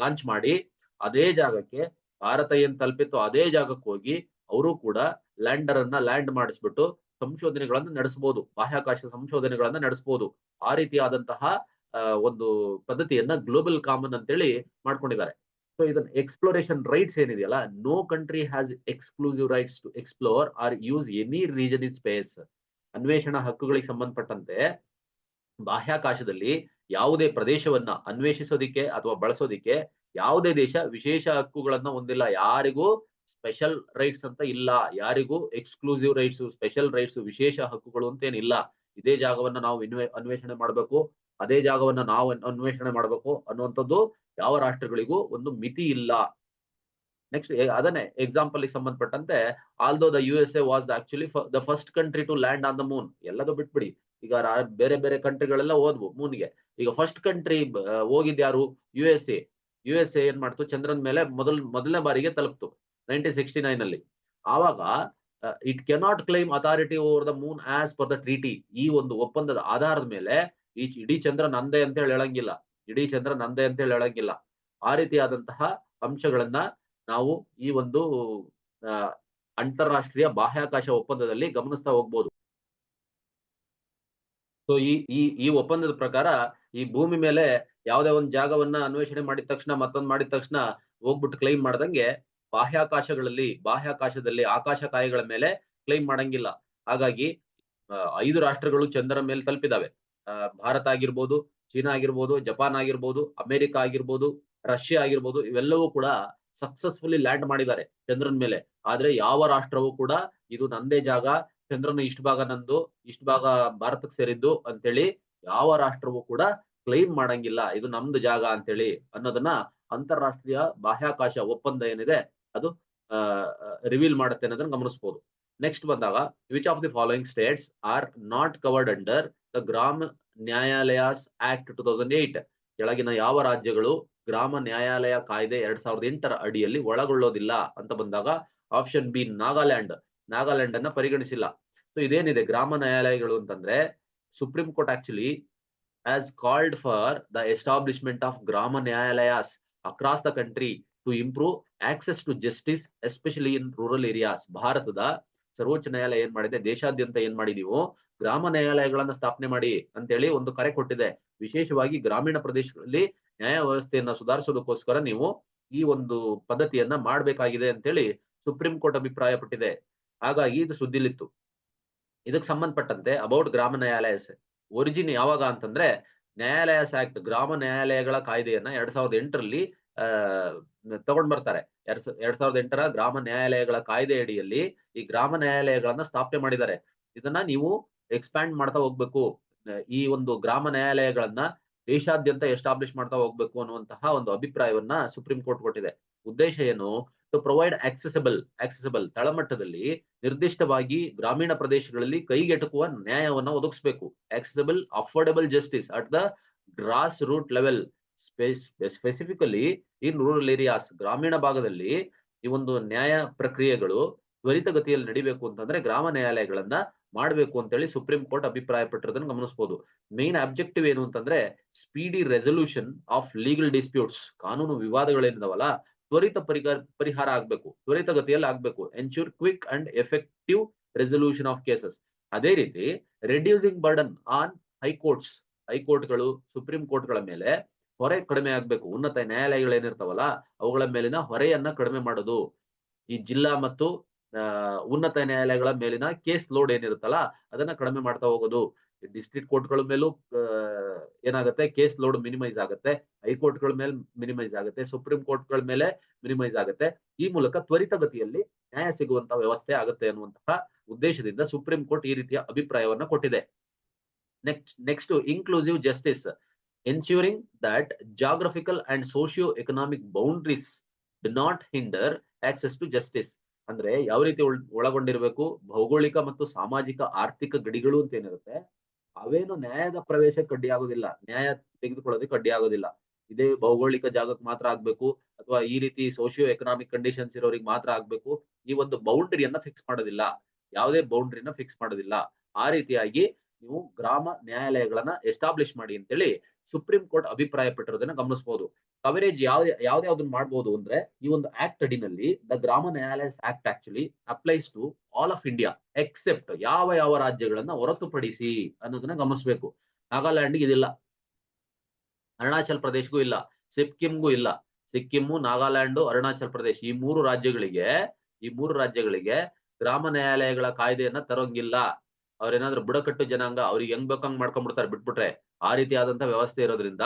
ಲಾಂಚ್ ಮಾಡಿ ಅದೇ ಜಾಗಕ್ಕೆ, ಭಾರತ ಏನ್ ತಲುಪಿತ್ತು ಅದೇ ಜಾಗಕ್ಕೆ ಹೋಗಿ ಅವರು ಕೂಡ ಲ್ಯಾಂಡರ್ ಅನ್ನ ಲ್ಯಾಂಡ್ ಮಾಡಿಸ್ಬಿಟ್ಟು ಸಂಶೋಧನೆಗಳನ್ನ ನಡೆಸಬಹುದು, ಬಾಹ್ಯಾಕಾಶ ಸಂಶೋಧನೆಗಳನ್ನ ನಡೆಸಬಹುದು. ಆ ರೀತಿಯಾದಂತಹ ಒಂದು ಪದ್ಧತಿಯನ್ನ ಗ್ಲೋಬಲ್ ಕಾಮನ್ ಅಂತೇಳಿ ಮಾಡ್ಕೊಂಡಿದ್ದಾರೆ. ಸೊ ಇದನ್ನ ಎಕ್ಸ್ಪ್ಲೋರೇಷನ್ ರೈಟ್ಸ್ ಏನಿದೆಯಲ್ಲ, no country has exclusive rights to explore or use any region in space. ಅನ್ವೇಷಣಾ ಹಕ್ಕುಗಳಿಗೆ ಸಂಬಂಧಪಟ್ಟಂತೆ ಬಾಹ್ಯಾಕಾಶದಲ್ಲಿ ಯಾವುದೇ ಪ್ರದೇಶವನ್ನ ಅನ್ವೇಷಿಸೋದಿಕ್ಕೆ ಅಥವಾ ಬಳಸೋದಿಕ್ಕೆ ಯಾವುದೇ ದೇಶ ವಿಶೇಷ ಹಕ್ಕುಗಳನ್ನ ಹೊಂದಿಲ್ಲ. ಯಾರಿಗೂ ಸ್ಪೆಷಲ್ ರೈಟ್ಸ್ ಅಂತ ಇಲ್ಲ, ಯಾರಿಗೂ ಎಕ್ಸ್ಕ್ಲೂಸಿವ್ ರೈಟ್ಸ್, ಸ್ಪೆಷಲ್ ರೈಟ್ಸ್, ವಿಶೇಷ ಹಕ್ಕುಗಳು ಅಂತೇನಿಲ್ಲ. ಇದೇ ಜಾಗವನ್ನ ನಾವು ಅನ್ವೇಷಣೆ ಮಾಡಬೇಕು, ಅದೇ ಜಾಗವನ್ನ ನಾವು ಅನ್ವೇಷಣೆ ಮಾಡಬೇಕು ಅನ್ನುವಂಥದ್ದು ಯಾವ ರಾಷ್ಟ್ರಗಳಿಗೂ ಒಂದು ಮಿತಿ ಇಲ್ಲ. ನೆಕ್ಸ್ಟ್ ಅದನ್ನೇ ಎಕ್ಸಾಂಪಲ್ ಸಂಬಂಧಪಟ್ಟಂತೆ, although the USA was actually the first country to land on the moon. ಎಲ್ಲದೂ ಬಿಟ್ಬಿಡಿ, ಈಗ ಬೇರೆ ಬೇರೆ ಕಂಟ್ರಿಗಳೆಲ್ಲ ಹೋದ್ವು ಮೂನ್ಗೆ. ಈಗ ಫಸ್ಟ್ ಕಂಟ್ರಿ ಹೋಗಿದ್ ಯಾರು? USA ಏನ್ ಮಾಡ್ತು? ಚಂದ್ರನ ಮೇಲೆ ಮೊದಲನೇ ಬಾರಿಗೆ ತಲುಪ್ತು 1969 ಅಲ್ಲಿ. ಆವಾಗ it cannot claim authority over the moon as per the treaty. ಈ ಒಂದು ಒಪ್ಪಂದದ ಆಧಾರದ ಮೇಲೆ ಇಡೀ ಚಂದ್ರ ನಂದೇ ಅಂತ ಹೇಳಿ ಹೇಳಂಗಿಲ್ಲ. ಆ ರೀತಿಯಾದಂತಹ ಅಂಶಗಳನ್ನ ನಾವು ಈ ಒಂದು ಅಂತಾರಾಷ್ಟ್ರೀಯ ಬಾಹ್ಯಾಕಾಶ ಒಪ್ಪಂದದಲ್ಲಿ ಗಮನಿಸ್ತಾ ಹೋಗ್ಬೋದು. ಸೊ ಈ ಒಪ್ಪಂದದ ಪ್ರಕಾರ ಈ ಭೂಮಿ ಮೇಲೆ ಯಾವುದೇ ಒಂದು ಜಾಗವನ್ನ ಅನ್ವೇಷಣೆ ಮಾಡಿದ ತಕ್ಷಣ ಮತ್ತೊಂದು ಮಾಡಿದ ತಕ್ಷಣ ಹೋಗ್ಬಿಟ್ಟು ಕ್ಲೈಮ್ ಮಾಡ್ದಂಗೆ ಬಾಹ್ಯಾಕಾಶದಲ್ಲಿ ಆಕಾಶಕಾಯಿಗಳ ಮೇಲೆ ಕ್ಲೈಮ್ ಮಾಡಂಗಿಲ್ಲ. ಹಾಗಾಗಿ 5 ರಾಷ್ಟ್ರಗಳು ಚಂದ್ರನ ಮೇಲೆ ತಲುಪಿದಾವೆ. ಭಾರತ ಆಗಿರ್ಬೋದು, ಚೀನಾ ಆಗಿರ್ಬೋದು, ಜಪಾನ್ ಆಗಿರ್ಬೋದು, ಅಮೆರಿಕ ಆಗಿರ್ಬೋದು, ರಷ್ಯಾ ಆಗಿರ್ಬೋದು, ಇವೆಲ್ಲವೂ ಕೂಡ ಸಕ್ಸಸ್ಫುಲಿ ಲ್ಯಾಂಡ್ ಮಾಡಿದ್ದಾರೆ ಚಂದ್ರನ ಮೇಲೆ. ಆದ್ರೆ ಯಾವ ರಾಷ್ಟ್ರವೂ ಕೂಡ ಇದು ನಂದೇ ಜಾಗ, ಚಂದ್ರನ ಇಷ್ಟು ಭಾಗ ನಂದು, ಇಷ್ಟು ಭಾಗ ಭಾರತಕ್ಕೆ ಸೇರಿದ್ದು ಅಂತೇಳಿ ಯಾವ ರಾಷ್ಟ್ರವೂ ಕೂಡ ಕ್ಲೈಮ್ ಮಾಡಂಗಿಲ್ಲ ಇದು ನಮ್ದು ಜಾಗ ಅಂತೇಳಿ ಅನ್ನೋದನ್ನ ಅಂತಾರಾಷ್ಟ್ರೀಯ ಬಾಹ್ಯಾಕಾಶ ಒಪ್ಪಂದ ಏನಿದೆ ಅದು ರಿವೀಲ್ ಮಾಡುತ್ತೆ ಅನ್ನೋದನ್ನ ಗಮನಿಸಬಹುದು. ನೆಕ್ಸ್ಟ್ ಬಂದಾಗ which of the following states are not covered under the Gram Nyayalayas act 2008? ಕೆಳಗಿನ ಯಾವ ರಾಜ್ಯಗಳು ಗ್ರಾಮ ನ್ಯಾಯಾಲಯ ಕಾಯ್ದೆ 2008ರ ಅಡಿಯಲ್ಲಿ ಒಳಗೊಳ್ಳೋದಿಲ್ಲ ಅಂತ ಬಂದಾಗ ಆಪ್ಷನ್ ಬಿ ನಾಗಾಲ್ಯಾಂಡ್ ಅನ್ನ ಪರಿಗಣಿಸಿಲ್ಲ. ಸೊ ಇದೇನಿದೆ ಗ್ರಾಮ ನ್ಯಾಯಾಲಯಗಳು ಅಂತಂದ್ರೆ, supreme court actually has called for the establishment of Grama Nyayalayas across the country to improve access to justice, especially in rural areas. ಭಾರತದ ಸರ್ವೋಚ್ಚ ನ್ಯಾಯಾಲಯ ಏನ್ ಮಾಡಿದೆ, ದೇಶಾದ್ಯಂತ ಏನ್ ಮಾಡಿ ನೀವು ಗ್ರಾಮ ನ್ಯಾಯಾಲಯಗಳನ್ನ ಸ್ಥಾಪನೆ ಮಾಡಿ ಅಂತೇಳಿ ಒಂದು ಕರೆ ಕೊಟ್ಟಿದೆ. ವಿಶೇಷವಾಗಿ ಗ್ರಾಮೀಣ ಪ್ರದೇಶಗಳಲ್ಲಿ ನ್ಯಾಯ ವ್ಯವಸ್ಥೆಯನ್ನ ಸುಧಾರಿಸೋದಕ್ಕೋಸ್ಕರ ನೀವು ಈ ಒಂದು ಪದ್ಧತಿಯನ್ನ ಮಾಡಬೇಕಾಗಿದೆ ಅಂತೇಳಿ ಸುಪ್ರೀಂ ಕೋರ್ಟ್ ಅಭಿಪ್ರಾಯ ಪಟ್ಟಿದೆ. ಹಾಗಾಗಿ ಇದು ಸುದ್ದಿಲಿತ್ತು. ಇದಕ್ಕೆ ಸಂಬಂಧಪಟ್ಟಂತೆ ಅಬೌಟ್ ಗ್ರಾಮ ನ್ಯಾಯಾಲಯಸ್ ಒರಿಜಿನ್ ಯಾವಾಗ ಅಂತಂದ್ರೆ, ನ್ಯಾಯಾಲಯಸ್ ಆಕ್ಟ್ ಗ್ರಾಮ ನ್ಯಾಯಾಲಯಗಳ ಕಾಯ್ದೆಯನ್ನ 2008ರಲ್ಲಿ ತಗೊಂಡ್ ಬರ್ತಾರೆ. 2008ರ ಗ್ರಾಮ ನ್ಯಾಯಾಲಯಗಳ ಕಾಯ್ದೆ ಅಡಿಯಲ್ಲಿ ಈ ಗ್ರಾಮ ನ್ಯಾಯಾಲಯಗಳನ್ನ ಸ್ಥಾಪನೆ ಮಾಡಿದ್ದಾರೆ. ಇದನ್ನ ನೀವು ಎಕ್ಸ್ಪ್ಯಾಂಡ್ ಮಾಡ್ತಾ ಹೋಗ್ಬೇಕು, ಈ ಒಂದು ಗ್ರಾಮ ನ್ಯಾಯಾಲಯಗಳನ್ನ ದೇಶಾದ್ಯಂತ ಎಸ್ಟಾಬ್ಲಿಷ್ ಮಾಡ್ತಾ ಹೋಗ್ಬೇಕು ಅನ್ನುವಂತಹ ಒಂದು ಅಭಿಪ್ರಾಯವನ್ನ ಸುಪ್ರೀಂ ಕೋರ್ಟ್ ಕೊಟ್ಟಿದೆ. ಉದ್ದೇಶ ಏನು? ಟು ಪ್ರೊವೈಡ್ ಆಕ್ಸೆಸಿಬಲ್ ತಳಮಟ್ಟದಲ್ಲಿ ನಿರ್ದಿಷ್ಟವಾಗಿ ಗ್ರಾಮೀಣ ಪ್ರದೇಶಗಳಲ್ಲಿ ಕೈಗೆಟುಕುವ ನ್ಯಾಯವನ್ನ ಒದಗಿಸಬೇಕು. Accessible affordable justice at the grass root level, specifically in rural areas. ಗ್ರಾಮೀಣ ಭಾಗದಲ್ಲಿ ಈ ಒಂದು ನ್ಯಾಯ ಪ್ರಕ್ರಿಯೆಗಳು ತ್ವರಿತಗತಿಯಲ್ಲಿ ನಡಿಬೇಕು ಅಂತಂದ್ರೆ ಗ್ರಾಮ ನ್ಯಾಯಾಲಯಗಳನ್ನ ಮಾಡಬೇಕು ಅಂತೇಳಿ ಸುಪ್ರೀಂ ಕೋರ್ಟ್ ಅಭಿಪ್ರಾಯ ಪಟ್ಟಿರೋದನ್ನ ಗಮನಿಸಬಹುದು. ಮೇನ್ ಅಬ್ಜೆಕ್ಟಿವ್ ಏನು ಅಂತಂದ್ರೆ, speedy resolution of legal disputes, ಕಾನೂನು ವಿವಾದಗಳೇನಿದಾವಲ್ಲ ತ್ವರಿತ ಪರಿಹಾರ ಆಗ್ಬೇಕು, ತ್ವರಿತಗತಿಯಲ್ಲಿ ಆಗ್ಬೇಕು. Ensure quick and effective resolution of cases. ಅದೇ ರೀತಿ ರೆಡ್ಯೂಸಿಂಗ್ ಬರ್ಡನ್ ಆನ್ ಹೈಕೋರ್ಟ್ಗಳು, ಸುಪ್ರೀಂ ಕೋರ್ಟ್ಗಳ ಮೇಲೆ ಹೊರೆ ಕಡಿಮೆ ಆಗ್ಬೇಕು. ಉನ್ನತ ನ್ಯಾಯಾಲಯಗಳೇನಿರ್ತಾವಲ್ಲ ಅವುಗಳ ಮೇಲಿನ ಹೊರೆಯನ್ನ ಕಡಿಮೆ ಮಾಡೋದು. ಈ ಜಿಲ್ಲಾ ಮತ್ತು ಉನ್ನತ ನ್ಯಾಯಾಲಯಗಳ ಮೇಲಿನ ಕೇಸ್ ಲೋಡ್ ಏನಿರುತ್ತಲ್ಲ ಅದನ್ನ ಕಡಿಮೆ ಮಾಡ್ತಾ ಹೋಗೋದು. ಡಿಸ್ಟ್ರಿಕ್ಟ್ ಕೋರ್ಟ್ಗಳ ಮೇಲೂ ಏನಾಗುತ್ತೆ, ಕೇಸ್ ಲೋಡ್ ಮಿನಿಮೈಸ್ ಆಗುತ್ತೆ, ಹೈಕೋರ್ಟ್ಗಳ ಮೇಲೆ ಮಿನಿಮೈಸ್ ಆಗುತ್ತೆ, ಸುಪ್ರೀಂ ಕೋರ್ಟ್ಗಳ ಮೇಲೆ ಮಿನಿಮೈಸ್ ಆಗುತ್ತೆ. ಈ ಮೂಲಕ ತ್ವರಿತಗತಿಯಲ್ಲಿ ನ್ಯಾಯ ಸಿಗುವಂತಹ ವ್ಯವಸ್ಥೆ ಆಗುತ್ತೆ ಅನ್ನುವಂತಹ ಉದ್ದೇಶದಿಂದ ಸುಪ್ರೀಂ ಕೋರ್ಟ್ ಈ ರೀತಿಯ ಅಭಿಪ್ರಾಯವನ್ನ ಕೊಟ್ಟಿದೆ. Next inclusive justice, ensuring that geographical and socio-economic boundaries do not hinder access to justice. ಅಂದ್ರೆ ಯಾವ ರೀತಿ ಒಳಗೊಂಡಿರಬೇಕು, ಭೌಗೋಳಿಕ ಮತ್ತು ಸಾಮಾಜಿಕ ಆರ್ಥಿಕ ಗಡಿಗಳು ಅಂತ ಏನಿರುತ್ತೆ ಅವೇನು ನ್ಯಾಯದ ಪ್ರವೇಶಕ್ಕೆ ಅಡ್ಡಿ ಆಗೋದಿಲ್ಲ, ನ್ಯಾಯ ತೆಗೆದುಕೊಳ್ಳೋದಕ್ಕೆ ಅಡ್ಡಿ ಆಗೋದಿಲ್ಲ. ಇದೇ ಭೌಗೋಳಿಕ ಜಾಗಕ್ಕೆ ಮಾತ್ರ ಆಗ್ಬೇಕು ಅಥವಾ ಈ ರೀತಿ ಸೋಶಿಯೋ ಎಕನಾಮಿಕ್ ಕಂಡೀಷನ್ಸ್ ಇರೋರಿಗೆ ಮಾತ್ರ ಆಗ್ಬೇಕು, ಈ ಒಂದು ಬೌಂಡ್ರಿಯನ್ನ ಫಿಕ್ಸ್ ಮಾಡೋದಿಲ್ಲ, ಯಾವುದೇ ಬೌಂಡ್ರಿನ ಫಿಕ್ಸ್ ಮಾಡೋದಿಲ್ಲ. ಆ ರೀತಿಯಾಗಿ ನೀವು ಗ್ರಾಮ ನ್ಯಾಯಾಲಯಗಳನ್ನ ಎಸ್ಟಾಬ್ಲಿಷ್ ಮಾಡಿ ಅಂತೇಳಿ ಸುಪ್ರೀಂ ಕೋರ್ಟ್ ಅಭಿಪ್ರಾಯ ಪಟ್ಟಿರೋದನ್ನ ಗಮನಿಸಬಹುದು. ಕವರೇಜ್ ಯಾವ್ದಾವ್ದನ್ನ ಮಾಡಬಹುದು ಅಂದ್ರೆ, ಈ ಒಂದು ಆಕ್ಟ್ ಅಡಿನಲ್ಲಿ ದ ಗ್ರಾಮ ನ್ಯಾಯಾಲಯಸ್ act actually applies to all of India except ಯಾವ ರಾಜ್ಯಗಳನ್ನ ಹೊರತುಪಡಿಸಿ ಅನ್ನೋದನ್ನ ಗಮನಿಸಬೇಕು. ನಾಗಾಲ್ಯಾಂಡ್ಗೆ ಇದಿಲ್ಲ, ಅರುಣಾಚಲ್ ಪ್ರದೇಶಗೂ ಇಲ್ಲ, ಸಿಕ್ಕಿಂಗೂ ಇಲ್ಲ. ಸಿಕ್ಕಿಮು, ನಾಗಾಲ್ಯಾಂಡ್, ಅರುಣಾಚಲ್ ಪ್ರದೇಶ್ ಈ ಮೂರು ರಾಜ್ಯಗಳಿಗೆ ಗ್ರಾಮ ನ್ಯಾಯಾಲಯಗಳ ಕಾಯ್ದೆಯನ್ನ ತರೋಂಗಿಲ್ಲ. ಅವ್ರೇನಾದ್ರೂ ಬುಡಕಟ್ಟು ಜನಾಂಗ, ಅವ್ರಿಗೆ ಹೆಂಗ್ ಬೇಕಂಗ್ ಮಾಡ್ಕೊಂಡ್ಬಿಡ್ತಾರೆ ಬಿಟ್ಬಿಟ್ರೆ. ಆ ರೀತಿಯಾದಂತ ವ್ಯವಸ್ಥೆ ಇರೋದ್ರಿಂದ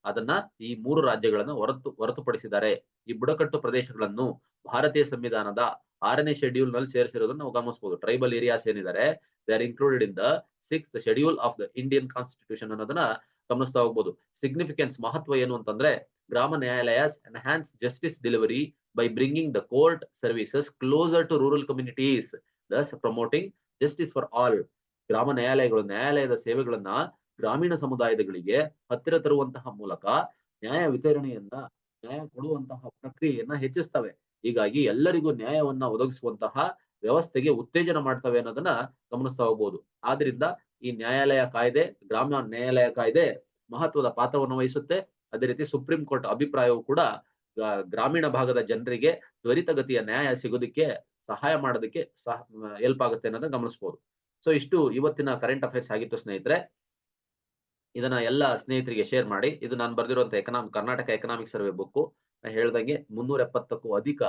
ಅದನ್ನ ಈ ಮೂರು ರಾಜ್ಯಗಳನ್ನ ಹೊರತುಪಡಿಸಿದ್ದಾರೆ. ಈ ಬುಡಕಟ್ಟು ಪ್ರದೇಶಗಳನ್ನು ಭಾರತೀಯ ಸಂವಿಧಾನದ 6ನೇ ಶೆಡ್ಯೂಲ್ ನಲ್ಲಿ ಸೇರಿಸಿರೋದನ್ನ ನಾವು ಗಮನಿಸಬಹುದು. ಟ್ರೈಬಲ್ ಏರಿಯಾಸ್ ಏನಿದ್ದಾರೆ they are included in the 6th schedule of the Indian constitution ಅನ್ನೋದನ್ನ ಗಮನಿಸ್ತಾ ಹೋಗ್ಬೋದು. ಸಿಗ್ನಿಫಿಕೆನ್ಸ್, ಮಹತ್ವ ಏನು ಅಂತಂದ್ರೆ, ಗ್ರಾಮ ನ್ಯಾಯಾಲಯಸ್ enhance justice delivery by bringing the court services closer to rural communities, thus promoting justice for all. ಗ್ರಾಮ ನ್ಯಾಯಾಲಯಗಳು ನ್ಯಾಯಾಲಯದ ಸೇವೆಗಳನ್ನ ಗ್ರಾಮೀಣ ಸಮುದಾಯಗಳಿಗೆ ಹತ್ತಿರ ತರುವಂತಹ ಮೂಲಕ ನ್ಯಾಯ ಕೊಡುವಂತಹ ಪ್ರಕ್ರಿಯೆಯನ್ನ ಹೆಚ್ಚಿಸ್ತವೆ. ಹೀಗಾಗಿ ಎಲ್ಲರಿಗೂ ನ್ಯಾಯವನ್ನ ಒದಗಿಸುವಂತಹ ವ್ಯವಸ್ಥೆಗೆ ಉತ್ತೇಜನ ಮಾಡ್ತವೆ ಅನ್ನೋದನ್ನ ಗಮನಿಸ್ತಾ ಹೋಗ್ಬೋದು. ಆದ್ರಿಂದ ಈ ಗ್ರಾಮ ನ್ಯಾಯಾಲಯ ಕಾಯ್ದೆ ಮಹತ್ವದ ಪಾತ್ರವನ್ನು ವಹಿಸುತ್ತೆ. ಅದೇ ರೀತಿ ಸುಪ್ರೀಂ ಕೋರ್ಟ್ ಅಭಿಪ್ರಾಯವು ಕೂಡ ಗ್ರಾಮೀಣ ಭಾಗದ ಜನರಿಗೆ ತ್ವರಿತಗತಿಯ ನ್ಯಾಯ ಸಿಗೋದಕ್ಕೆ ಸಹಾಯ ಮಾಡೋದಕ್ಕೆ ಹೆಲ್ಪ್ ಆಗುತ್ತೆ ಅನ್ನೋದನ್ನ ಗಮನಿಸಬಹುದು. ಸೊ ಇಷ್ಟು ಇವತ್ತಿನ ಕರೆಂಟ್ ಅಫೇರ್ಸ್ ಆಗಿತ್ತು ಸ್ನೇಹಿತರೆ. ಇದನ್ನ ಎಲ್ಲ ಸ್ನೇಹಿತರಿಗೆ ಶೇರ್ ಮಾಡಿ. ಇದು ನಾನು ಬರೆದಿರುವಂತ ಕರ್ನಾಟಕ ಎಕನಾಮಿಕ್ ಸರ್ವೆ ಬುಕ್ಕು. ಹೇಳ್ದಂಗೆ 370ಕ್ಕೂ ಅಧಿಕ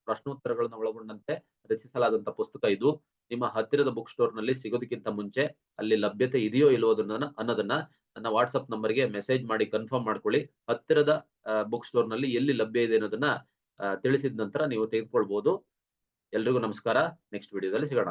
ಪ್ರಶ್ನೋತ್ತರಗಳನ್ನ ಒಳಗೊಂಡಂತೆ ರಚಿಸಲಾದಂತ ಪುಸ್ತಕ ಇದು. ನಿಮ್ಮ ಹತ್ತಿರದ ಬುಕ್ ಸ್ಟೋರ್‌ನಲ್ಲಿ ಸಿಗೋದಕ್ಕಿಂತ ಮುಂಚೆ ಅಲ್ಲಿ ಲಭ್ಯತೆ ಇದೆಯೋ ಇಲ್ವೋ ಅನ್ನೋದನ್ನ ನನ್ನ ವಾಟ್ಸಾಪ್ ನಂಬರ್‌ಗೆ ಮೆಸೇಜ್ ಮಾಡಿ ಕನ್ಫರ್ಮ್ ಮಾಡ್ಕೊಳ್ಳಿ. ಹತ್ತಿರದ ಬುಕ್ ಸ್ಟೋರ್‌ನಲ್ಲಿ ಎಲ್ಲಿ ಲಭ್ಯ ಇದೆ ಅನ್ನೋದನ್ನ ತಿಳಿಸಿದ ನಂತರ ನೀವು ತೆಗೆದುಕೊಳ್ಬಹುದು. ಎಲ್ರಿಗೂ ನಮಸ್ಕಾರ. ನೆಕ್ಸ್ಟ್ ವಿಡಿಯೋದಲ್ಲಿ ಸಿಗೋಣ.